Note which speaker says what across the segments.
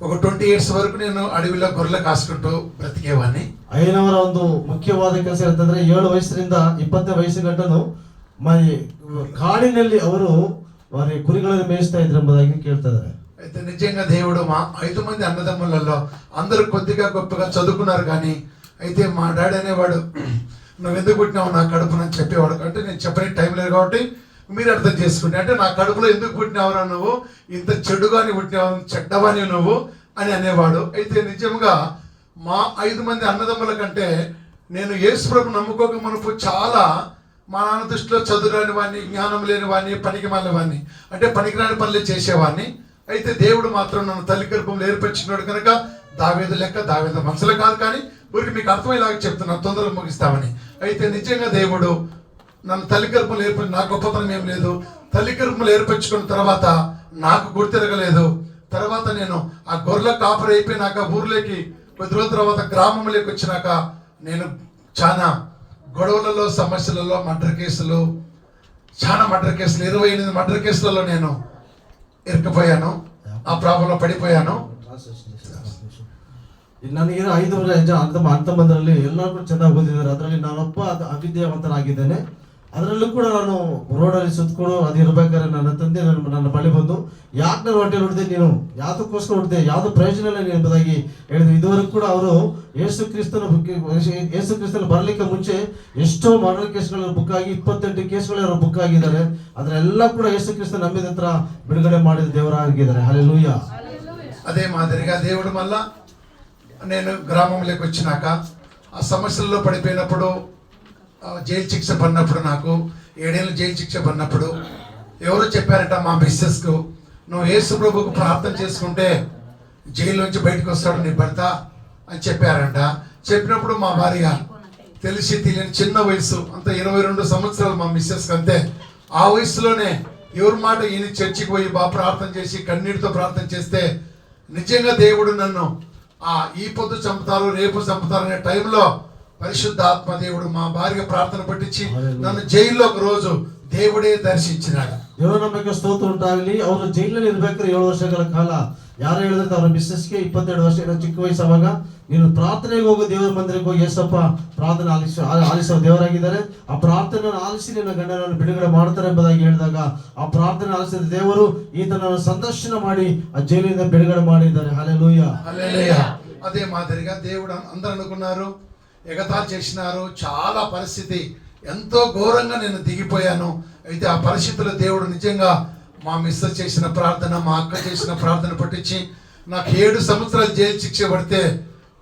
Speaker 1: ఒక 20 years వరకు నేను అడవిలో గొర్రెలు కాసుకుంటూ బ్రతికేవాడిని.
Speaker 2: ಐನವರ ಒಂದು ಮುಖ್ಯವಾದ ಕೆಲಸ ಅಂತಂದ್ರೆ 7 ವಯಸ್ಸಿನಿಂದ 20 ವಯಸ್ಸು ಗಂಟನು మరి కాడిನಲ್ಲಿ ಅವರು వారి కురిಗಳನ್ನು మేయిస్తా ఇద్దరు ఎంబుದಾಗಿ ಕೇಳ್ತಾ ಇದ್ದಾರೆ.
Speaker 1: అయితే నిజంగా దేవుడు మా 5 మంది అన్నదమ్ములలో అందరూ కొద్దిగా గొప్పగా చదువుకున్నారు, కానీ అయితే మా డాడీ అనేవాడు, నువ్వు ఎందుకు పుట్టినావు నా కడుపునని చెప్పేవాడు. అంటే నేను చెప్పడానికి టైం లేదు కాబట్టి మీరు అర్థం చేసుకుంటే, అంటే నా కడుపులో ఎందుకు పుట్టినావురా నువ్వు, ఇంత చెడుగాని పుట్టినావు, చెడ్డవాని నువ్వు అని అనేవాడు. అయితే నిజంగా మా 5 మంది అన్నదమ్ముల కంటే నేను యేసు ప్రభు నమ్ముకోక మునుపు చాలా మా నాన్న దృష్టిలో చదువురాని వాడిని, జ్ఞానం లేని వాడిని, పనికి మాలిన వాడిని, అంటే పనికిరాని పనులు చేసేవాడిని. అయితే దేవుడు మాత్రం నన్ను తల్లి గర్భంలో ఏర్పరచుకున్నాడు కనుక దావీదు లెక్క, దావీదు మనసులో కాదు, కానీ ఊరికి మీకు అర్థమయ్యేలాగా చెప్తున్నాను, తొందరగా ముగిస్తామని. అయితే నిజంగా దేవుడు నన్ను తల్లి గర్భంలో ఏర్పడి, నా గొప్పతనం ఏం లేదు, తల్లి గర్భంలో ఏర్పరచుకున్న తర్వాత నాకు గుర్తిరగలేదు. తర్వాత నేను ఆ గొర్రెల కాపరి అయిపోయినాక ఊర్లోకి కొద్ది రోజుల తర్వాత గ్రామంలోకి వచ్చినాక నేను చాలా గొడవలలో, సమస్యలలో, మర్డర్ కేసులు, చాలా మర్డర్ కేసులు, 28 మర్డర్ కేసులలో నేను ఇరుక్కుపోయాను, ఆ ప్రాబ్లంలో పడిపోయాను.
Speaker 2: ನನಗೆ 5 ವರ್ಷ ಅಂತ ಮಂದಿರಲ್ಲಿ ಎಲ್ಲರೂ ಕೂಡ ಚೆನ್ನಾಗಿ ಓದಿದ್ದಾರೆ. ಅದರಲ್ಲಿ ನಾನೊಬ್ಬ ಅವಿದ್ಯಾವಂತನಾಗಿದ್ದೇನೆ. ಅದರಲ್ಲೂ ಕೂಡ ನಾನು ರೋಡಲ್ಲಿ ಸುತ್ತಕೊಂಡು ಅದು ಇರ್ಬೇಕಾದ್ರೆ ನನ್ನ ತಂದೆ ನನ್ನ ಬಳಿ ಬಂದು, ಯಾಕೆ ನಾನು ಹೊಟ್ಟೆ ಹೊಡೆದೆ, ನೀನು ಯಾತಕ್ಕೋಸ್ಕರ ಹೊಡೆದೆ, ಯಾವುದು ಪ್ರಯೋಜನ ಇಲ್ಲ ನೀನು ಎಂಬುದಾಗಿ ಹೇಳಿದ್ರು. ಇದುವರೆಗೂ ಕೂಡ ಅವರು ಯೇಸು ಕ್ರಿಸ್ತನ ಬರಲಿಕ್ಕೆ ಮುಂಚೆ ಎಷ್ಟೋ ಮರ್ಡರ್ ಕೇಸ್ಗಳ ಬುಕ್ ಆಗಿ 28 ಕೇಸ್ಗಳು ಬುಕ್ ಆಗಿದ್ದಾರೆ. ಅದರೆಲ್ಲ ಕೂಡ ಯೇಸು ಕ್ರಿಸ್ತ ನಂಬಿದ ನಂತರ ಬಿಡುಗಡೆ ಮಾಡಿದ ದೇವರಾಗಿದ್ದಾರೆ. హల్లెలూయా.
Speaker 1: అదే మాదిరిగా దేవుడు మళ్ళా నేను గ్రామంలోకి వచ్చినాక ఆ సమస్యల్లో పడిపోయినప్పుడు, జైలు శిక్ష పడినప్పుడు, నాకు 7 ఏళ్ళు జైలు శిక్ష పడినప్పుడు ఎవరో చెప్పారట మా మిస్సెస్కు, నువ్వు యేసు ప్రభువుకు ప్రార్థన చేసుకుంటే జైలు నుంచి బయటకు వస్తాడు నీ భర్త అని చెప్పారంట. చెప్పినప్పుడు మా భార్య తెలిసి తెలియని చిన్న వయసు, అంత 22 సంవత్సరాలు మా మిస్సెస్కి, అంతే. ఆ వయసులోనే ఎవరి మాట ఈయన చర్చికి పోయి బాగా ప్రార్థన చేసి కన్నీటితో ప్రార్థన చేస్తే నిజంగా దేవుడు నన్ను ఈ పొద్దు చంపుతారు, రేపు చంపుతారు అనే టైంలో పరిశుద్ధాత్మ దేవుడు మా భార్య ప్రార్థన పట్టించి నన్ను జైల్లో ఒక రోజు దేవుడే దర్శించినాడు.
Speaker 2: ದೇವರ ನಮಗೆ ಸ್ತೋತ್ರ ಉಂಟಾಗಲಿ. ಅವರು ಜೈಲಿನಲ್ಲಿ ಇರಬೇಕಾದ್ರೆ 7 ವರ್ಷಗಳ ಕಾಲ ಯಾರು ಹೇಳಿದ್ರೆ ಅವರ ಮಿಸ್ಸೆಸ್ಗೆ 22 ವರ್ಷ ಚಿಕ್ಕ ವಯಸ್ಸಾವಾಗ ನೀನು ಪ್ರಾರ್ಥನೆಗೆ ಹೋಗು, ದೇವರ ಮಂದಿರಕ್ಕೆ ಹೋಗಿ ಯೇಸಪ್ಪ ಪ್ರಾರ್ಥನೆ ಆಲಿಸುವ ದೇವರಾಗಿದ್ದಾರೆ. ಆ ಪ್ರಾರ್ಥನೆಯನ್ನು ಆಲಿಸಿ ನಿನ್ನ ಗಂಡನನ್ನು ಬಿಡುಗಡೆ ಮಾಡ್ತಾರೆ ಎಂಬುದಾಗಿ ಹೇಳಿದಾಗ ಆ ಪ್ರಾರ್ಥನೆ ಆಲಿಸಿದ ದೇವರು ಈತನನ್ನು ಸಂದರ್ಶನ ಮಾಡಿ ಆ జైలిನಿಂದ ಬಿಡುಗಡೆ ಮಾಡಿದ್ದಾರೆ. హల్లెలూయా.
Speaker 1: హల్లెలూయా. అదే మాదిరిగా దేవుడు అందరూ అనుకున్నారు, ఎగతాళి చేసినారు, చాలా పరిస్థితి ఎంతో ఘోరంగా నేను దిగిపోయాను. అయితే ఆ పరిస్థితుల్లో దేవుడు నిజంగా మా మిస్సెస్ చేసిన ప్రార్థన, మా అక్క చేసిన ప్రార్థన పట్టించి నాకు 7 సంవత్సరాలు జైలు శిక్ష పడితే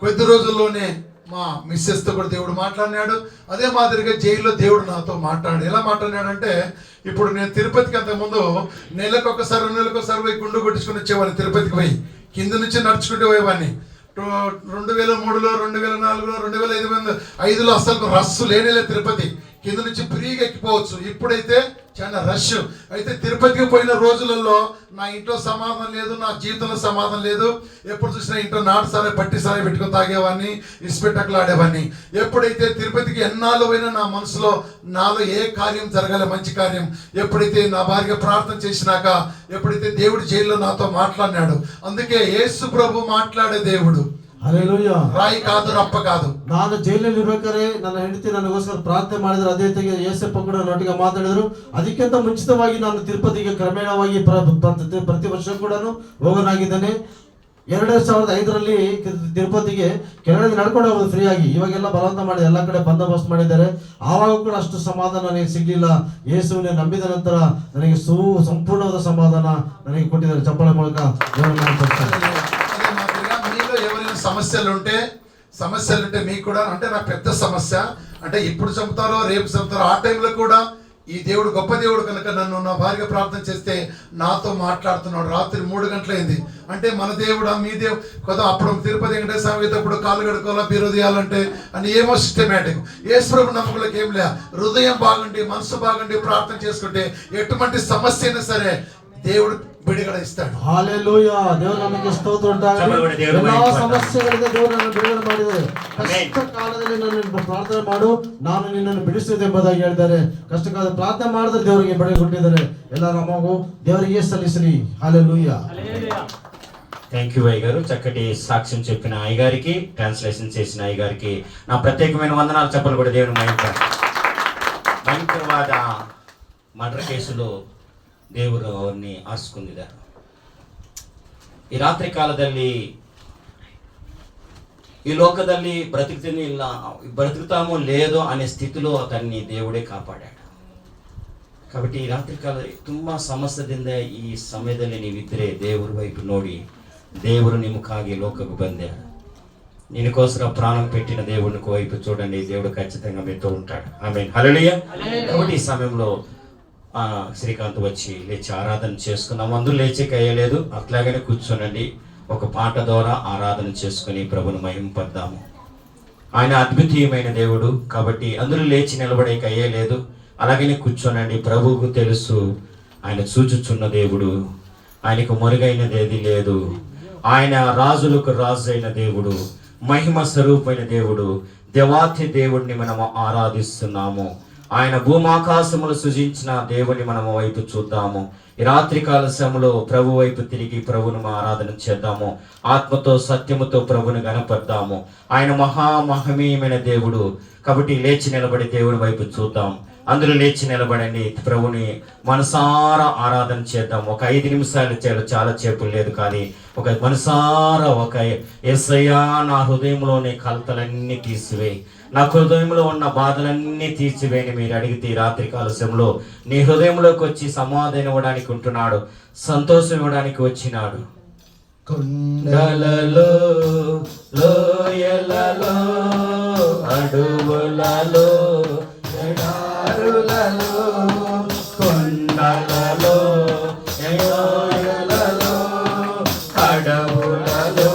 Speaker 1: కొద్ది రోజుల్లోనే మా మిస్సెస్తో కూడా దేవుడు మాట్లాడినాడు. అదే మాదిరిగా జైల్లో దేవుడు నాతో మాట్లాడాడు. ఎలా మాట్లాడినాడంటే, ఇప్పుడు నేను తిరుపతికి అంతకుముందు నెలకొకసారి 2 నెలలకోసారి పోయి గుండు కొట్టించుకుని వచ్చేవాడిని. తిరుపతికి పోయి కింద నుంచి నడుచుకుంటూ పోయేవాడిని. 2003లో, 2004లో, 2005లో అసలు రస్సు లేనేలే తిరుపతి. కింద నుంచి ఫ్రీగా ఎక్కిపోవచ్చు. ఇప్పుడైతే చాలా రష్. అయితే తిరుపతికి పోయిన రోజులలో నా ఇంట్లో సమాధానం లేదు, నా జీవితంలో సమాధానం లేదు. ఎప్పుడు చూసినా ఇంట్లో నాటు సారే, పట్టి సారే పెట్టుకుని తాగేవాడిని, ఇస్పెట్టకులు ఆడేవాడిని. ఎప్పుడైతే తిరుపతికి ఎన్నాళ్ళు పోయినా నా మనసులో నాలో ఏ కార్యం జరగాలి, మంచి కార్యం. ఎప్పుడైతే నా భార్య ప్రార్థన చేసినాక, ఎప్పుడైతే దేవుడు జైల్లో నాతో మాట్లాడినాడు. అందుకే యేసు ప్రభు మాట్లాడే దేవుడు,
Speaker 2: హల్లెలూయా.
Speaker 1: రాయి కాదు, రప్ప కాదు.
Speaker 2: ನಾನು ಜೈಲಲ್ಲಿ ಇರ್ಬೇಕಾದ್ರೆ ನನ್ನ ಹೆಂಡತಿ ನನಗೋಸ್ಕರ ಪ್ರಾರ್ಥನೆ ಮಾಡಿದ್ರು. ಅದೇ ರೀತಿಯಾಗಿ ಯೇಸಪ್ಪ ಕೂಡ ನನ್ನೊಟ್ಟಿಗೆ ಮಾತಾಡಿದ್ರು. ಅದಕ್ಕಿಂತ ಮುಂಚಿತವಾಗಿ ನಾನು ತಿರುಪತಿಗೆ ಕ್ರಮೇಣವಾಗಿ ಪ್ರತಿ ವರ್ಷ ಕೂಡ ಹೋಗೋನಾಗಿದ್ದೇನೆ. 2005ರಲ್ಲಿ ತಿರುಪತಿಗೆ ಕೆಳಗಡೆ ನಡ್ಕೊಂಡು ಹೋಗೋದು ಫ್ರೀ ಆಗಿ. ಇವಾಗೆಲ್ಲ ಬಲವಂತ ಮಾಡಿ ಎಲ್ಲ ಕಡೆ ಬಂದೋಬಸ್ತ್ ಮಾಡಿದ್ದಾರೆ. ಆವಾಗ ಕೂಡ ಅಷ್ಟು ಸಮಾಧಾನ ನನಗೆ ಸಿಗ್ಲಿಲ್ಲ. ಯೇಸುವಿನ ನಂಬಿದ ನಂತರ ನನಗೆ ಸಂಪೂರ್ಣವಾದ ಸಮಾಧಾನ ನನಗೆ ಕೊಟ್ಟಿದ್ದಾರೆ. ಚಪ್ಪಾಳೆ ಮೂಲಕ
Speaker 1: ఎవరైనా సమస్యలుంటే మీకు కూడా, అంటే నాకు పెద్ద సమస్య, అంటే ఇప్పుడు చంపుతారో రేపు చంపుతారో ఆ టైంలో కూడా ఈ దేవుడు గొప్ప దేవుడు కనుక నన్ను నా భార్య ప్రార్థన చేస్తే నాతో మాట్లాడుతున్నాడు. రాత్రి 3 గంటలైంది. అంటే మన దేవుడా, మీ దేవుడు కదా. అప్పుడు తిరుపతి వెంకటేశ్వర స్వామి అప్పుడు కాళ్ళు కడుకోవాలా, బీరోదియాలంటే అని ఏమో సిస్టమేటిక్. యేసు ప్రభు నమ్మకులకు ఏం లే, హృదయం బాగుండి, మనసు బాగుండి ప్రార్థన చేసుకుంటే ఎటువంటి సమస్య అయినా సరే దేవుడు ಬಿಡುಗಡೆ ಇಸ್ತಾడు.
Speaker 2: హల్లెలూయా. దేవుని నామಕ್ಕೆ ಸ್ತೋತ್ರ ಉಂಟಾಗಲಿ. ಎಲ್ಲಾ ಸಮಸ್ಯೆಗಳಿಂದ ದೇವರು ನನ್ನನ್ನು ಬಿಡುಗಡೆ ಮಾಡಿದ್ದಾರೆ. ಕಷ್ಟ ಕಾಲದಲ್ಲಿ ನನ್ನನ್ನು ಪ್ರಾರ್ಥನೆ ಮಾಡು, ನಾನು ನಿನ್ನನ್ನು ಬಿಡಿಸುತ್ತೇನೆ ಎಂಬುದಾಗಿ ಹೇಳಿದ್ದಾರೆ. ಕಷ್ಟಕಾಲ ಪ್ರಾರ್ಥನೆ ಮಾಡಿದ್ರೆ ದೇವರಿಗೆ ಬಿಡುಗಡೆ ಕೊಟ್ಟಿದ್ದಾರೆ. ಎಲ್ಲ ನಮಗೂ ದೇವರಿಗೆ ಸಲ್ಲಿಸಲಿ. ಹಲ್ಲೆಲೂಯಾ.
Speaker 3: థ్యాంక్ యూ అయ్య గారు. చక్కటి సాక్ష్యం చెప్పిన అయ్య గారికి, ట్రాన్స్లేషన్ చేసిన అయ్య గారికి నా ప్రత్యేకమైన వందనాలు చెప్పాలి కూడా దేవుని భయంకరవాద మర్డర్ కేసులో ದೇವರು ಅವರನ್ನು ಆರಿಸಿಕೊಂಡಿದ್ದಾರೆ. ಈ ರಾತ್ರಿ ಕಾಲದಲ್ಲಿ ఈ లోకದಲ್ಲಿ బ్రతుకుతామో లేదో అనే స్థితిలో అతన్ని దేవుడే కాపాడాడు. కాబట్టి ಈ ರಾತ್ರಿ ಕಾಲ ತುಂಬಾ ಸಮಸ್ಯೆದಿಂದ ಈ ಸಮಯದಲ್ಲಿ ನೀವಿದ್ರೆ ದೇವರ వైపు ನೋಡಿ ದೇವರು ನಿಮಗಾಗಿ లోకకు ಬಂದೆ నినకోసర ప్రాణం పెట్టిన దేవుని వైపు చూడండి. దేవుడు ఖచ్చితంగా మీతో ఉంటాడు. ఆమేన్. హల్లెలూయా. కాబట్టి ఈ సమయంలో శ్రీకాంత్ వచ్చి లేచి ఆరాధన చేసుకున్నాం. అందరూ లేచి కయ్యలేదు, అట్లాగనే కూర్చోనండి. ఒక పాట ద్వారా ఆరాధన చేసుకుని ప్రభుని మహింపద్దాము. ఆయన అద్వితీయమైన దేవుడు కాబట్టి అందరూ లేచి నిలబడే కయ్యలేదు, అలాగనే కూర్చోనండి. ప్రభువుకు తెలుసు ఆయన చూచుచున్న దేవుడు, ఆయనకు మరుగైనది ఏది లేదు. ఆయన రాజులకు రాజు అయిన దేవుడు, మహిమ స్వరూపమైన దేవుడు, దేవాతి దేవుడిని మనం ఆరాధిస్తున్నాము. ఆయన భూమాకాశములు సృజించిన దేవుని మనము వైపు చూద్దాము. ఈ రాత్రికాల సమయంలో ప్రభు వైపు తిరిగి ప్రభును ఆరాధన చేద్దాము. ఆత్మతో సత్యముతో ప్రభుని గణపడదాము. ఆయన మహామహమీయమైన దేవుడు కాబట్టి లేచి నిలబడి దేవుని వైపు చూద్దాం. అందరూ లేచి నిలబడండి, ప్రభుని మనసారా ఆరాధన చేద్దాం. ఒక 5 నిమిషాలు చాలా చేపులు లేదు, కానీ ఒక మనసారా ఒక యేసయ్యా నా హృదయంలోని కలతలన్నీ తీసివేయి, నా హృదయంలో ఉన్న బాధలన్నీ తీర్చివేయని మీరు అడిగితే రాత్రికాల సమయంలో నీ హృదయంలోకి వచ్చి సమాధానం ఇవ్వడానికి ఉంటున్నాడు, సంతోషం ఇవ్వడానికి వచ్చినాడు. కొండలలో లోయలలో అడవులలో ఎడారులలో కొండలలో లోయలలో అడవులలో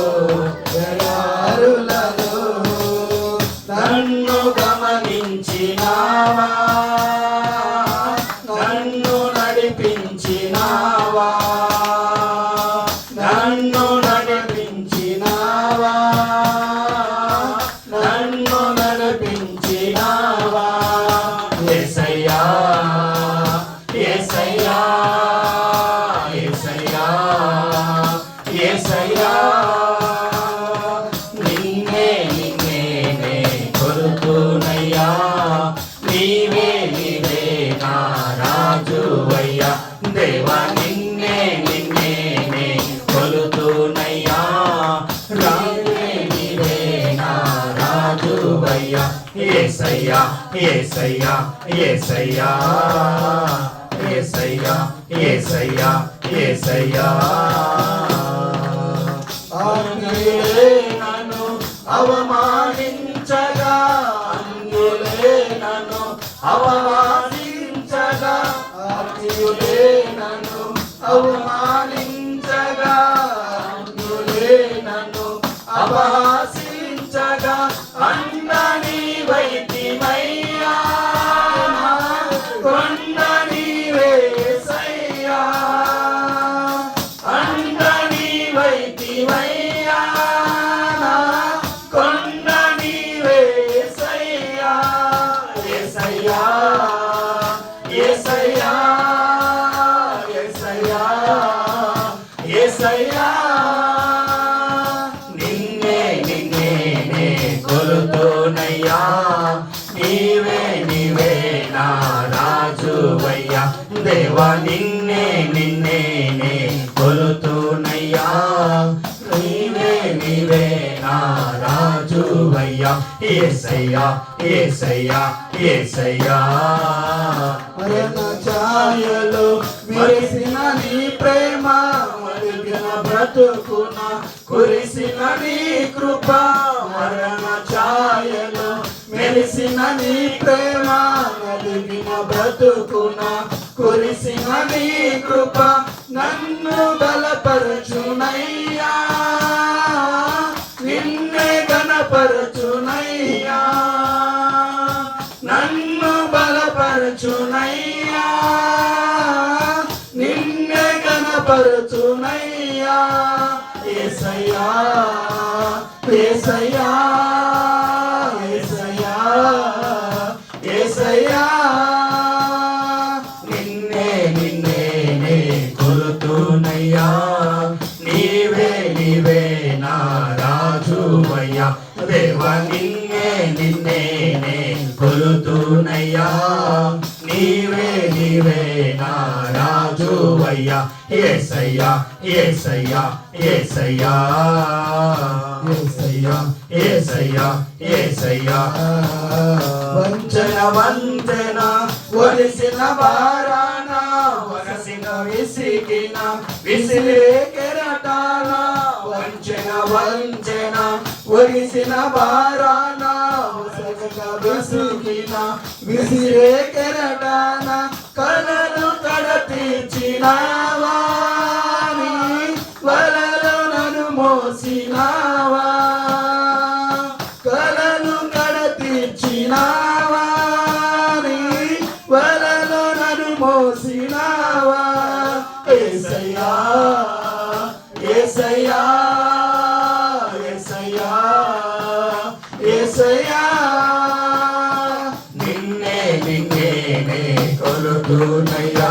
Speaker 3: ఎడారులలో నన్ను గమనించినావా, నన్ను నడిపించినావా, నన్ను నడిపించినావా, నన్ను నడిపించినావా. యేసయ్యా యేసయ్యా యేసయ్యా యేసయ్యా నిన్నే నిన్నే నే కొలుతునయ్యా, నీవే నీవే నా రాజువయ్యా. దేవా నిన్నే నిన్నే నే కొలుతునయ్యా, నీవే నీవే నా రాజువయ్యా. యేసయ్యా యేసయ్యా యేసయ్యా యేసయ్యా యేసయ్యా యేసయ్యా. అన్యులే నన్ను అవమానించగా, అన్యులే నన్ను అవమానించగా, అన్యులే నన్ను అవమానించగా, అన్యులే నన్ను అపహాసించగా, అందని వైద్యమయ్యా, కొండ నీవే యేసయ్యా, అందని వైద్యమయ్యా, కొండ నీవే యేసయ్యా. యేసయ్యా యేసయ్యా యేసయ్యా యేసయ్యా నిన్నే నిన్నే నే కొలుతునయ్యా, నీవే నీవే నా రాజువయ్యా. దేవా నిన్నే నిన్నే నే కొలుతునయ్యా, నీవే నీవే నా రాజువయ్యా. యేసయ్యా యేసయ్యా యేసయ్యా. మరణ ఛాయలో మెరిసిన నీ ప్రేమ, మరిగిన బ్రతుకున కురిసిన నీ కృప, మరణ ఛాయలో మెరిసిన నీ ప్రేమ, మరిగిన బ్రతుకున కురిసిన నీ కృప, నన్ను బలపరచునయ్యా, నిన్నే గణపరచునయ్యా, నన్ను బలపరచునయ్యా, నిన్నే గణపరచునయ్యా. యేసయ్యా యేసయ్యా యేసయ్యా యేసయ్యా నిన్నే నిన్నే నే కొలుతునయ్యా, నీవే నీవే నా రాజువయ్యా దేవా నిన్నే నిన్నే కొలుతునయ్యా నీవే నా రాజువయ్యా యేసయ్యా యేసయ్యా యేసయ్యా యేసయ్యా యేసయ్యా యేసయ్యా వంచన వంచన ఒడిసిన భారాన వరసిన విసిగిన విసిలే కెరటాన వంచన వంచన ఒడిసిన భారాన విసిగిన విసిలే కెరటాన కలలు కడతీర్చినావా వలలో నన్ను మోసినావా కలలు కడతీర్చినావా వలలో నన్ను మోసినావా యేసయ్యా యేసయ్యా యేసయ్యా యేసయ్యా నిన్నే కొలుతునయ్యా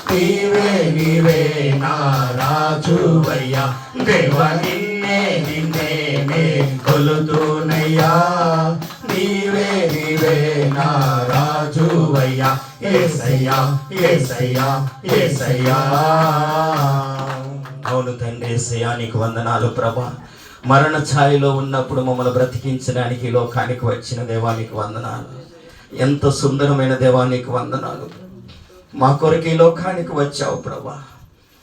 Speaker 3: నీవే నా రాజువయ్యా దేవా నిన్నే కొలుతునయ్యా నీవే నా రాజువయ్యా యేసయ్యా యేసయ్యా యేసయ్యా అవును తండ్రి యేసయ్యా నీకు వందనాలు ప్రభా మరణ ఛాయలో ఉన్నప్పుడు మమ్మల్ని బ్రతికించడానికి లోకానికి వచ్చిన దేవానికి వందనాలు ఎంత సుందరమైన దేవానికి వందనాలు మా కొరకు ఈ లోకానికి వచ్చావు ప్రభా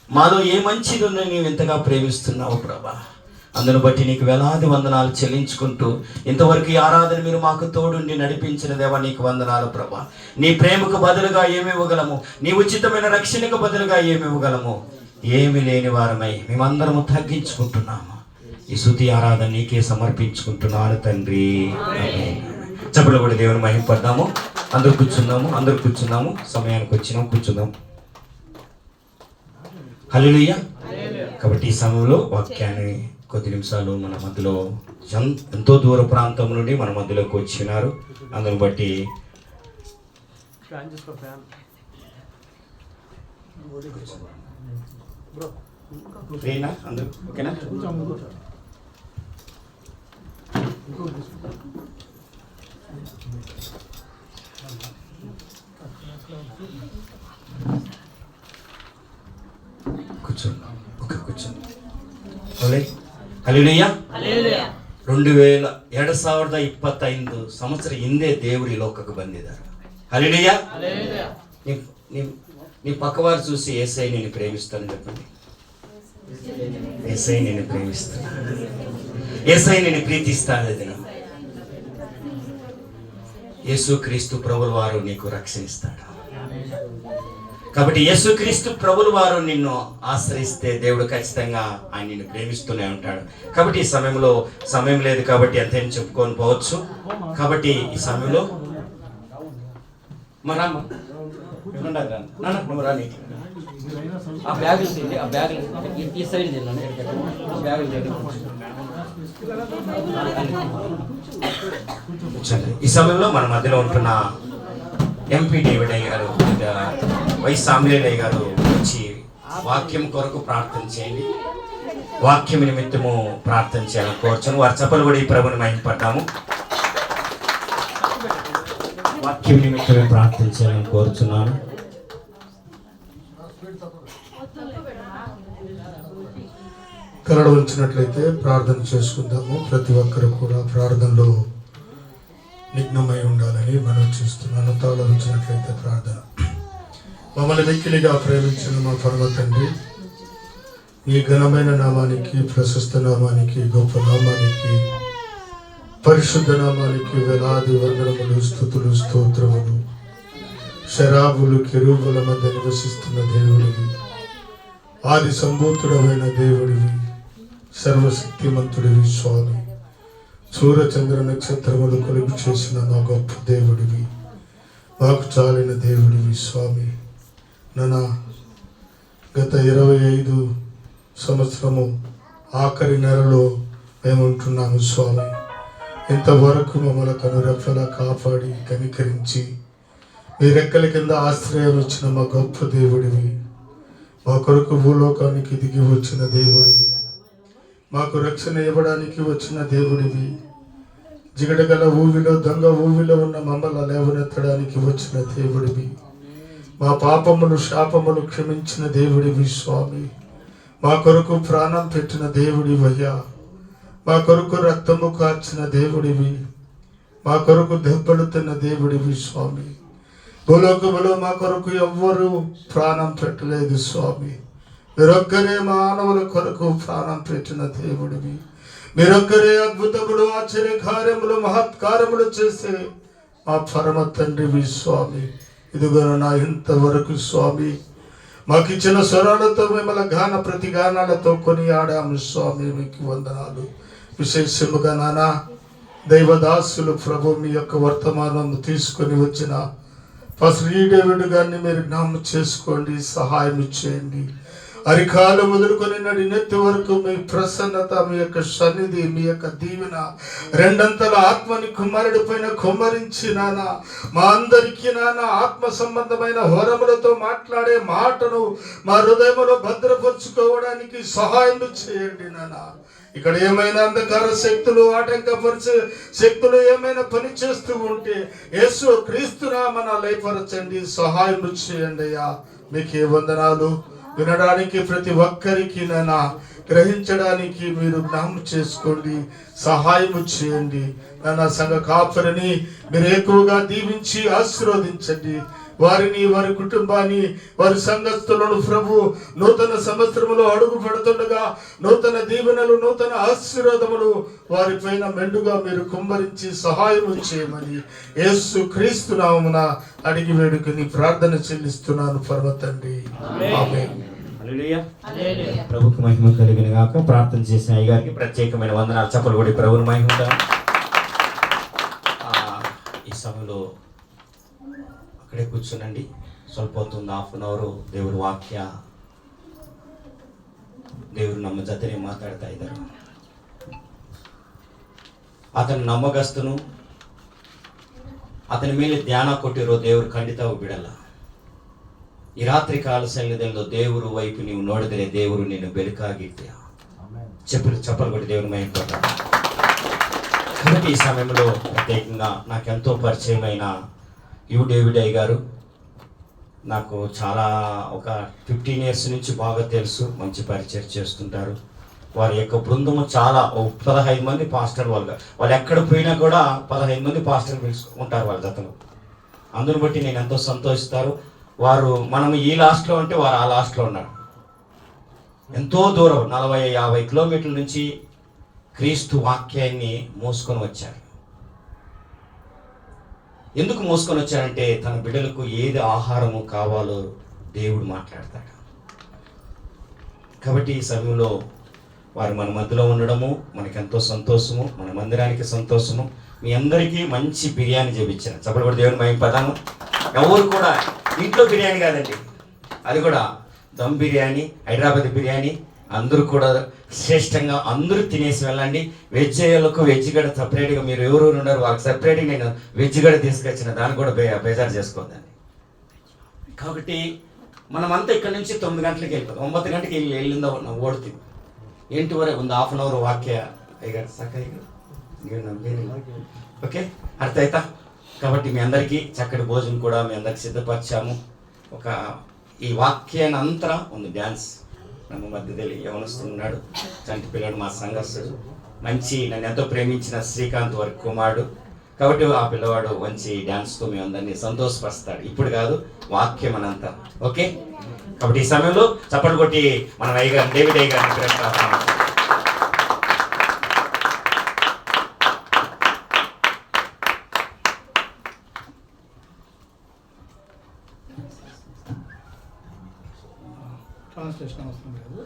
Speaker 3: మాలో ఏ మంచిది ఉందని నీవు ఎంతగా ప్రేమిస్తున్నావు ప్రభా అందును బట్టి నీకు వేలాది వందనాలు చెల్లించుకుంటూ ఇంతవరకు ఈ ఆరాధన మీరు మాకు తోడుండి నడిపించిన దేవా నీకు వందనాలు ప్రభా నీ ప్రేమకు బదులుగా ఏమి ఇవ్వగలము నీ ఉచితమైన రక్షణకు బదులుగా ఏమి ఇవ్వగలము ఏమి లేని వారమై మేమందరము తగ్గించుకుంటున్నాము ఈ స్తుతి ఆరాధన నీకే సమర్పించుకుంటున్నాను తండ్రి చప్పట్లు కూడా దేవుని మహింపడదాము అందరూ కూర్చున్నాము సమయానికి వచ్చినాం కూర్చుందాం హల్లెలూయా కాబట్టి ఈ సమయంలో వాక్యాన్ని కొద్ది నిమిషాలు మన మధ్యలో ఎంతో దూర ప్రాంతం నుండి మన మధ్యలోకి వచ్చినారు అందుని బట్టి అందరూ ఓకేనా కూర్చోండి కూర్చోండి హల్లెలూయా 2025 ಸಂವತ್ಸರ ಹಿಂದೆ ದೇವರು ಈ ಲೋಕಕ್ಕೆ ಬಂದಿದ್ದಾರೆ హల్లెలూయా నీ పక్కవారు చూసి యేసయ్య నిన్ను ప్రేమిస్తాను చెప్పండి యేసయ్య నిన్ను ప్రేమిస్తాను యేసయ్య నిన్ను ప్రీతిస్తాను యేసుక్రీస్తు ప్రభుల వారు నీకు రక్షణిస్తాడు కాబట్టి యేసుక్రీస్తు ప్రభుల వారు నిన్ను ఆశ్రయిస్తే దేవుడు ఖచ్చితంగా ఆయన నిన్ను ప్రేమిస్తూనే ఉంటాడు కాబట్టి ఈ సమయంలో సమయం లేదు కాబట్టి అంతేం చెప్పుకొని పోవచ్చు కాబట్టి ఈ సమయంలో
Speaker 4: ఆ బ్యాగులు ఈ సైడ్
Speaker 3: ఈ సమయంలో మన మధ్యలో ఉంటున్న ఎంపీ డేవిడ్ అయ్య గారు వైస్ సామ్యుయేల్ గారు వచ్చి వాక్యం కొరకు ప్రార్థన చేయండి వాక్యం నిమిత్తము ప్రార్థన చేయాలని కోరుచును వారి చప్పలు కూడా ఈ ప్రభుని మహిమపడ్డాము వాక్యం నిమిత్తమే ప్రార్థన చేయాలని కోరుచున్నాను
Speaker 1: కరడ ఉంచినట్లయితే ప్రార్థన చేసుకుందాము ప్రతి ఒక్కరు కూడా ప్రార్థనలో నిఘ్నమై ఉండాలని మనం చూస్తున్నాను తాళ ఉంచినట్లయితే ప్రార్థన మమ్మల్ని మిక్కిలిగా ప్రేమించిన మా పరమ తండ్రి ఈ ఘనమైన నామానికి ప్రశస్త నామానికి గొప్ప నామానికి పరిశుద్ధ నామానికి వేలాది వందనములు స్తుతులు స్తోత్రములు శరాబులు కెరూబుల మధ్య నివసిస్తున్న దేవుడివి ఆది సంభూతుడమైన దేవుడివి సర్వశక్తిమంతుడివి స్వామి సూర్యచంద్ర నక్షత్రములు కొలుపు చేసిన మా గొప్ప దేవుడివి మాకు చాలిన దేవుడివి స్వామి నన్ను గత 25 సంవత్సరము ఆఖరి నెలలో మేము ఉంటున్నాము స్వామి ఇంతవరకు మమ్మల్ని కనురెప్పలా కాపాడి కనికరించి మీ రెక్కల కింద ఆశ్రయం ఇచ్చిన మా గొప్ప దేవుడివి మా కొరకు భూలోకానికి దిగి వచ్చిన దేవుడివి
Speaker 5: మాకు రక్షణ ఇవ్వడానికి వచ్చిన దేవుడివి. జిగటగల ఊవిలో దొంగ ఊవిలో ఉన్న మమ్మల్ని లేవనెత్తడానికి వచ్చిన దేవుడివి. మా పాపములు శాపములు క్షమించిన దేవుడివి స్వామి. మా కొరకు ప్రాణం పెట్టిన దేవుడివయ్యా. మా కొరకు రక్తము కార్చిన దేవుడివి. మా కొరకు దెబ్బలు తిన్న దేవుడివి స్వామి. భూలోకములో మా కొరకు ఎవ్వరూ ప్రాణం పెట్టలేదు స్వామి. మీరొక్కరే మానవుల కొరకు ప్రాణం పెట్టిన దేవుడివి. మీరొక్కరే అద్భుతములు ఆశ్చర్య కార్యములు మహత్కార్యములు చేసే మా పరమ తండ్రివి స్వామి. ఇదిగో నా ఇంతవరకు స్వామి మాకిచ్చిన స్వరాలతో మిమ్మల్ని గాన ప్రతిగానాలతో కొనియాడాము స్వామి. మీకు వందనాలు. విశేషముగా నానా దైవదాసులు ప్రభు మీ యొక్క వర్తమానం తీసుకొని వచ్చిన శ్రీ డేవిడ్ గారిని మీరు జ్ఞాపకం చేసుకోండి, సహాయం చేయండి. అరికాలు మొదలుకొని నడినెత్తి వరకు మీ ప్రసన్నత, మీ యొక్క సన్నిధి, మీ యొక్క దీవెన రెండంతల ఆత్మని కుమ్మరుడి పైన కుమ్మరించి నాన్న మా అందరికీ నాన్న ఆత్మ సంబంధమైన హోరములతో మాట్లాడే మాటను మా హృదయంలో భద్రపరుచుకోవడానికి సహాయం చేయండి నాన్న. ఇక్కడ ఏమైనా అంధకార శక్తులు ఆటంకపరిచే శక్తులు ఏమైనా పని చేస్తూ ఉంటే యేసు క్రీస్తునామన లయపరచండి, సహాయం చేయండి అయ్యా. మీకే వందనాలు. వినడానికి ప్రతి ఒక్కరికి నాన్న గ్రహించడానికి మీరు జ్ఞాపకం చేసుకోండి, సహాయం చేయండి నాన్న. సంఘ కాపరిని మీరు ఎక్కువగా దీవించి ఆశీర్వదించండి. వారిని, వారి కుటుంబాన్ని, వారి సంఘస్థులను ప్రభు నూతన సంవత్సరములో అడుగు పెడుతుండగా నూతన దీవెనలు, నూతన ఆశీర్వాదములు వారిపైన మెండుగా మీరు కుమ్మరించి సహాయం చేయమని యేసు క్రీస్తు నామమున అడిగి వేడుకొని ప్రార్థన చెల్లిస్తున్నాను పరమ తండ్రి. ఆమేన్.
Speaker 3: హల్లెలూయా. ప్రభుకు మహిమ కలిగిన గాక. ప్రార్థన చేసిన అయ్యగారికి ప్రత్యేకమైన వందనాలు. చప్పలు కొడి ప్రభువుని మహిమ. ఈ సమయంలో అక్కడే కూర్చునండి. స్వల్ప అవుతుంది, 1/2 అవర్. దేవుడి వాక్య దేవుడు నమ్మ జతనే మాట్లాడతా ఇద్దరు. అతను నమ్మగస్తును, అతని ಮೇಲೆ ಧ್ಯಾನ ಕೊಟ್ಟಿರೋ ದೇವರು ಖಂಡಿತವೂ ಬಿಡಲ್ಲ. ಈ ರಾತ್ರಿ ಕಾಲ ಸನ್ನಿಧಿಯಲ್ಲಿ ದೇವರು వైపు ನೀವು ನೋಡಿದರೆ ದೇವರು ನಿನ್ನ ಬೆಳಕಾಗಿರ್ತೀಯ. చప్పలు కొట్టి దేవుని మహిమ పడతాడు. కాబట్టి ఈ సమయంలో ప్రత్యేకంగా నాకెంతో పరిచయమైన యు డేవిడ్ అయ్య గారు నాకు చాలా ఒక 15 years నుంచి బాగా తెలుసు. మంచి పరిచయం చేస్తుంటారు. వారి యొక్క బృందము చాలా 15 మంది పాస్టర్ వాళ్ళు ఎక్కడ పోయినా కూడా 15 మంది పాస్టర్ పిలుచుకుంటారు వాళ్ళ జతలు. అందును బట్టి నేను ఎంతో సంతోషిస్తారు. వారు మనం ఈ లాస్ట్లో ఉంటే వారు ఆ లాస్ట్లో ఉన్నారు. ఎంతో దూరం 40-50 కిలోమీటర్ల నుంచి క్రీస్తు వాక్యాన్ని మోసుకొని వచ్చారు. ఎందుకు మోసుకొని వచ్చారంటే తన బిడ్డలకు ఏది ఆహారము కావాలో దేవుడు మాట్లాడతాడు. కాబట్టి ఈ సమయంలో వారు మన మధ్యలో ఉండడము మనకెంతో సంతోషము, మన మందిరానికి సంతోషము. మీ అందరికీ మంచి బిర్యానీ చేయించాను. చప్పలు కూడా దేవుని మహిమ పదాము. ఎవరు కూడా ఇంట్లో బిర్యానీ కాదండి, అది కూడా దమ్ బిర్యానీ, హైదరాబాద్ బిర్యానీ. అందరూ కూడా శ్రేష్టంగా అందరూ తినేసి వెళ్ళండి. వెజ్ అయ్యేలకు వెజ్ గడ సపరేట్గా మీరు ఎవరెవరు ఉన్నారు వాళ్ళకి సపరేట్గా నేను వెజ్ గడ తీసుకొచ్చిన, దాన్ని కూడా బేజారు చేసుకోవద్దండి. కాబట్టి మనమంతా ఇక్కడ నుంచి 9 గంటలకి వెళ్ళిపోతాం. 9 గంటకి వెళ్ళిందో ఓడుతుంది. ఏంటి వరకు ఉంది 1/2 అవర్ వాక్య అయ్యారు సక్క ఓకే అర్థ అవుతా. కాబట్టి మీ అందరికీ చక్కటి భోజనం కూడా మీ అందరికి సిద్ధపరిచాము. ఒక ఈ వాక్యాన్ని అంతా ఉంది డ్యాన్స్ నన్ను మధ్యದಲ್ಲಿ యవనస్తున్నాడు, చంటి పిల్లడు, మా సంఘస్థుడు, మంచి నన్ను ఎంతో ప్రేమించిన శ్రీకాంత్ వారి కుమారుడు. కాబట్టి ఆ పిల్లవాడు మంచి డ్యాన్స్తో మీ అందరినీ సంతోషపరుస్తాడు. ఇప్పుడు కాదు, వాక్యం అనంతా ఓకే. కాబట్టి ఈ సమయంలో చప్పట్లు కొట్టి మన అయ్యగారు డేవిడ్ అయ్య గారిని
Speaker 6: ట్రాన్స్లేషన్ అవసరం లేదు.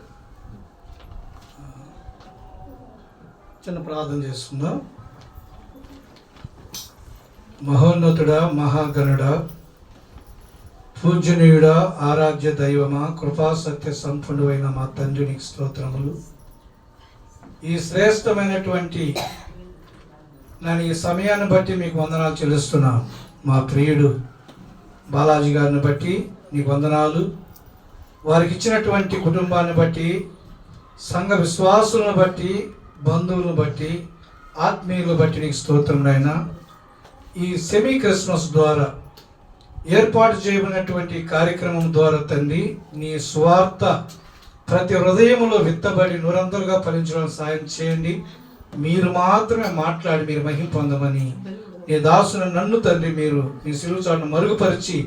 Speaker 6: చిన్న ప్రార్థన చేసుకుందాం. మహోన్నతుడా, మహాగణుడా, పూజనీయుడా, ఆరాధ్య దైవమా, కృపా సత్య సంపన్నుడు అయిన మా తండ్రికి స్తోత్రములు. ఈ శ్రేష్టమైనటువంటి నేను ఈ సమయాన్ని బట్టి మీకు వందనాలు చెల్లిస్తున్నాను. మా ప్రియుడు బాలాజీ గారిని బట్టి నీకు వందనాలు. వారికి ఇచ్చినటువంటి కుటుంబాన్ని బట్టి సంఘ విశ్వాసులను బట్టి, బంధువులను బట్టి, ఆత్మీయులను బట్టి నీకు స్తోత్రం నాయనా. ఈ సెమీ క్రిస్మస్ ద్వారా ఏర్పాటు చేయబడినటువంటి కార్యక్రమం ద్వారా తండ్రి నీ స్వార్థ ప్రతి హృదయంలో విత్తబడి నిరంతరంగా ఫలించడానికి సాయం చేయండి. మీరు మాత్రమే మాట్లాడి మీరు మహిమ పొందమని నీ దాసుని నన్ను తండ్రి మీరు మీ సిలువచాటును మరుగుపరిచి